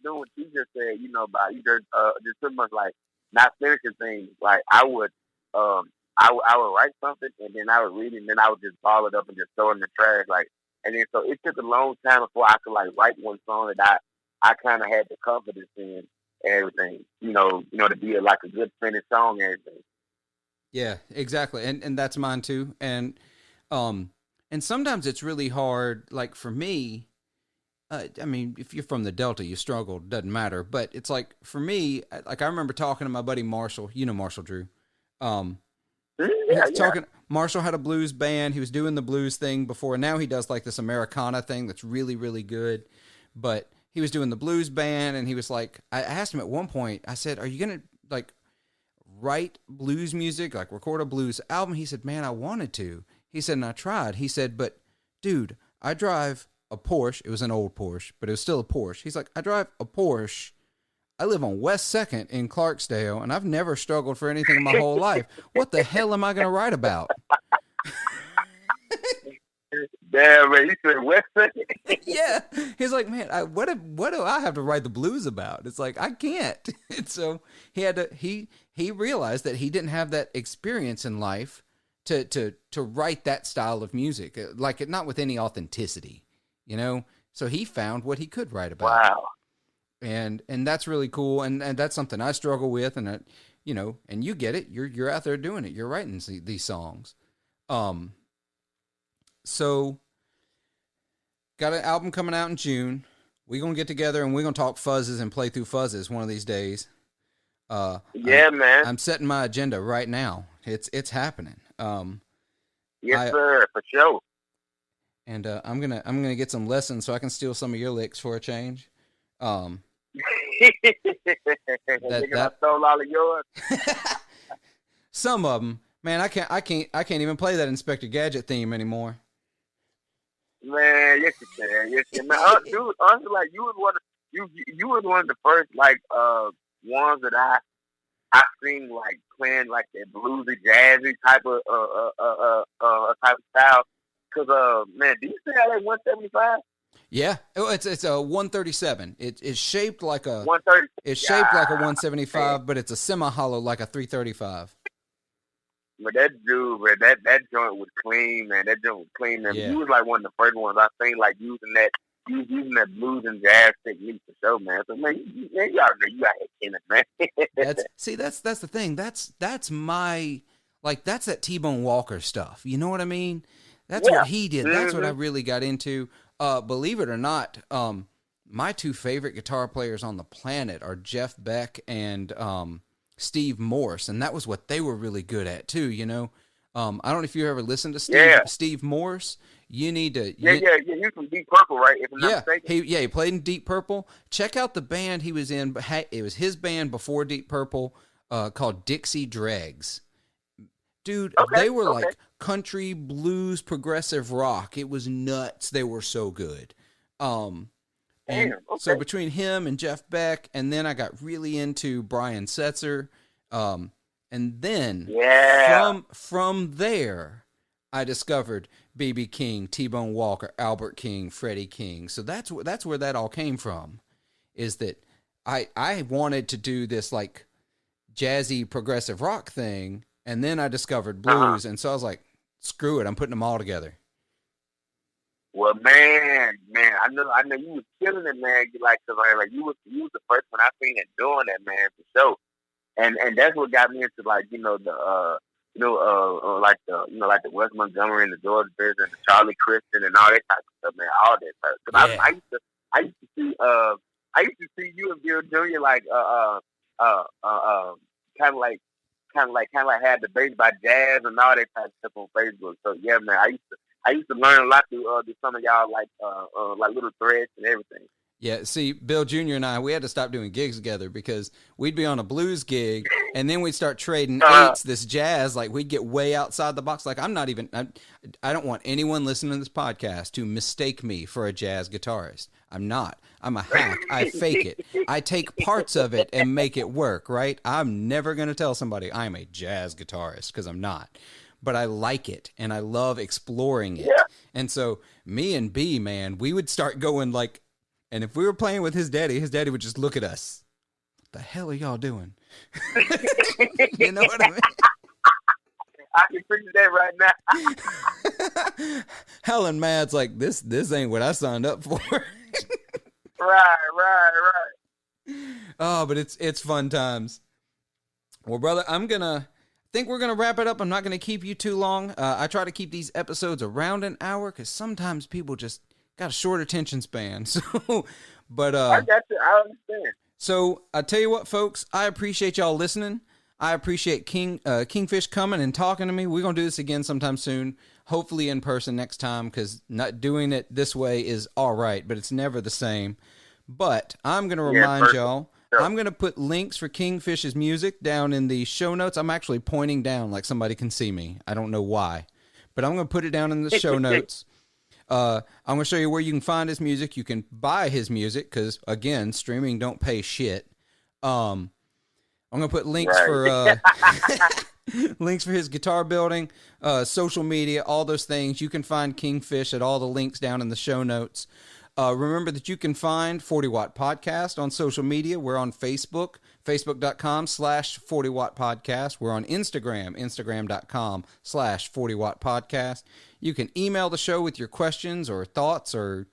doing what you just said, you know, about either just pretty much like not finishing things. Like I would write something and then I would read it and then I would just ball it up and just throw it in the trash. Like, and then so it took a long time before I could like write one song that I kind of had the confidence in and everything, you know, to be like a good finished song and everything. Yeah, exactly. And that's mine too. And sometimes it's really hard. Like for me, I mean, if you're from the Delta, you struggle, doesn't matter. But it's like, for me, like I remember talking to my buddy Marshall, you know, Marshall Drew. Marshall had a blues band. He was doing the blues thing before. Now he does like this Americana thing that's really, really good. But he was doing the blues band and he was like, I asked him at one point, I said, are you going to like write blues music, like record a blues album? He said, man, I wanted to. He said, and I tried. He said, but dude, I drive a Porsche. It was an old Porsche, but it was still a Porsche. He's like, I drive a Porsche. I live on West 2nd in Clarksdale, and I've never struggled for anything in my whole life. What the hell am I going to write about? Damn, man, you said West 2nd? Yeah. He's like, man, what do I have to write the blues about? It's like, I can't. And so he realized that he didn't have that experience in life to write that style of music, like it, not with any authenticity, you know? So he found what he could write about. Wow. And that's really cool, and that's something I struggle with, and you know, and you get it. You're out there doing it. You're writing these songs. So got an album coming out in June. We're gonna get together and we're gonna talk fuzzes and play through fuzzes one of these days. Man. I'm setting my agenda right now. It's happening. Yes, sir, for sure. And I'm gonna get some lessons so I can steal some of your licks for a change. I stole all of yours. Some of them, man. I can't even play that Inspector Gadget theme anymore. Man, yes you can. Yes, you can. Man, dude, honestly, like you was one of the first like ones that I seen like playing like that bluesy jazzy type of style. Cause man, do you say LA 175? Yeah, it's a 137. It's shaped like a 130. It's shaped like a 175, but it's a semi-hollow like a 335. But that dude, man, that joint was clean, man. That joint was clean, man. Yeah. He was like one of the first ones I seen like using that blues and jazz technique for sure, man. So man, you out here killing it, man. that's the thing. That's my that's that T-Bone Walker stuff. You know what I mean? That's what he did. Mm-hmm. That's what I really got into. Believe it or not, my two favorite guitar players on the planet are Jeff Beck and Steve Morse, and that was what they were really good at too. You know, I don't know if you ever listened to Steve Morse. You need to. He's from Deep Purple, right? If I'm not mistaken. He played in Deep Purple. Check out the band he was in. It was his band before Deep Purple, called Dixie Dregs. Dude, they were like country, blues, progressive rock. It was nuts. They were so good. So between him and Jeff Beck, and then I got really into Brian Setzer, and then from there, I discovered B.B. King, T-Bone Walker, Albert King, Freddie King. So that's where that all came from. Is that I wanted to do this like jazzy progressive rock thing. And then I discovered blues, and so I was like, "Screw it! I'm putting them all together." Well, man, I know you was killing it, man. You was the first one I seen it doing that, man, for sure. And that's what got me into like the Wes Montgomery and the George Benson and the Charlie Christian and all that type of stuff, man. All that stuff. Because I used to see you and Bill Jr. kind of like had debates about jazz and all that type of stuff on Facebook. So yeah, man, I used to learn a lot through some of y'all like little threads and everything. Yeah, see, Bill Jr. and I, we had to stop doing gigs together because we'd be on a blues gig and then we'd start trading eights, this jazz, like we'd get way outside the box. Like I don't want anyone listening to this podcast to mistake me for a jazz guitarist. I'm not. I'm a hack. I fake it. I take parts of it and make it work, right? I'm never going to tell somebody I'm a jazz guitarist because I'm not. But I like it and I love exploring it. Yeah. And so me and B, man, we would start going like, and if we were playing with his daddy would just look at us. What the hell are y'all doing? You know what I mean? I can picture that right now. Helen Mad's like, this ain't what I signed up for. Right. Oh, but it's fun times. Well, brother, think we're gonna wrap it up. I'm not gonna keep you too long. I try to keep these episodes around an hour because sometimes people just got a short attention span. So, but I got you. I understand. So I tell you what, folks, I appreciate y'all listening. I appreciate Kingfish coming and talking to me. We're gonna do this again sometime soon. Hopefully in person next time, because not doing it this way is all right, but it's never the same. But I'm gonna remind y'all. I'm going to put links for Kingfish's music down in the show notes. I'm actually pointing down like somebody can see me. I don't know why. But I'm going to put it down in the show notes. I'm going to show you where you can find his music. You can buy his music because, again, streaming don't pay shit. I'm going to put links for links for his guitar building, social media, all those things. You can find Kingfish at all the links down in the show notes. Remember that you can find 40 Watt Podcast on social media. We're on Facebook, facebook.com/40 Watt Podcast. We're on Instagram, instagram.com/40 Watt Podcast. You can email the show with your questions or thoughts or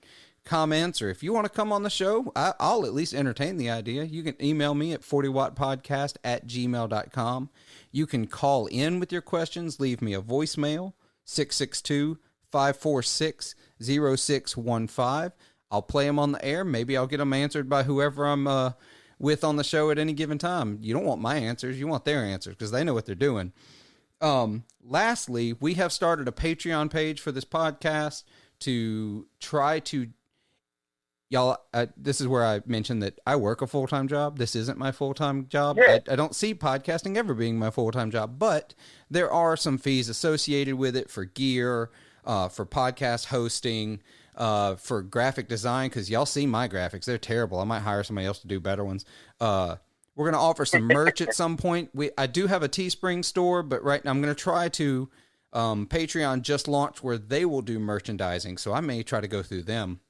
comments, or if you want to come on the show, I'll at least entertain the idea. You can email me at 40wattpodcast@gmail.com. You can call in with your questions, leave me a voicemail, 662-546-0615. I'll play them on the air. Maybe I'll get them answered by whoever I'm with on the show at any given time. You don't want my answers. You want their answers because they know what they're doing. Lastly, we have started a Patreon page for this podcast to try to... Y'all, this is where I mentioned that I work a full-time job. This isn't my full-time job. Yeah. I don't see podcasting ever being my full-time job, but there are some fees associated with it for gear, for podcast hosting, for graphic design, because y'all see my graphics. They're terrible. I might hire somebody else to do better ones. We're going to offer some merch at some point. I do have a Teespring store, but right now I'm going to try to... Patreon just launched where they will do merchandising, so I may try to go through them.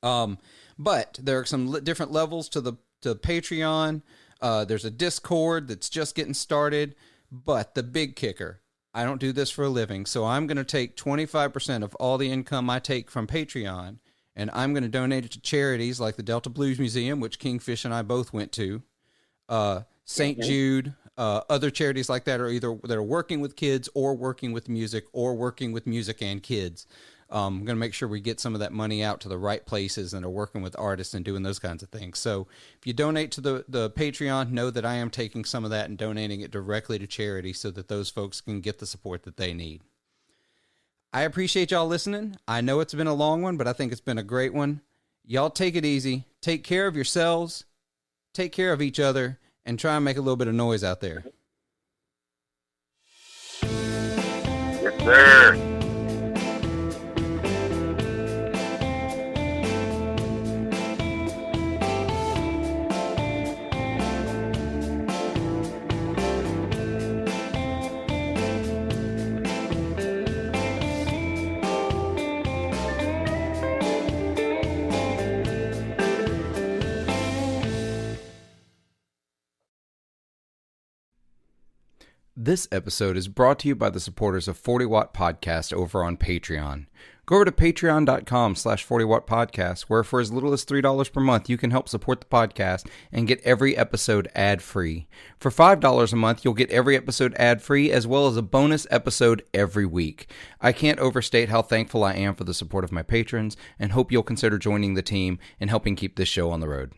But there are some different levels to Patreon. There's a Discord that's just getting started, but the big kicker, I don't do this for a living, so I'm going to take 25% of all the income I take from Patreon, and I'm going to donate it to charities like the Delta Blues Museum, which Kingfish and I both went to, St. Jude, other charities like that that are working with kids or working with music or working with music and kids. I'm going to make sure we get some of that money out to the right places and are working with artists and doing those kinds of things. So if you donate to the Patreon, know that I am taking some of that and donating it directly to charity so that those folks can get the support that they need. I appreciate y'all listening. I know it's been a long one, but I think it's been a great one. Y'all take it easy. Take care of yourselves. Take care of each other. And try and make a little bit of noise out there. Yes, sir. This episode is brought to you by the supporters of 40 Watt Podcast over on Patreon. Go over to patreon.com/40 Watt Podcast, where for as little as $3 per month, you can help support the podcast and get every episode ad-free. For $5 a month, you'll get every episode ad-free, as well as a bonus episode every week. I can't overstate how thankful I am for the support of my patrons, and hope you'll consider joining the team and helping keep this show on the road.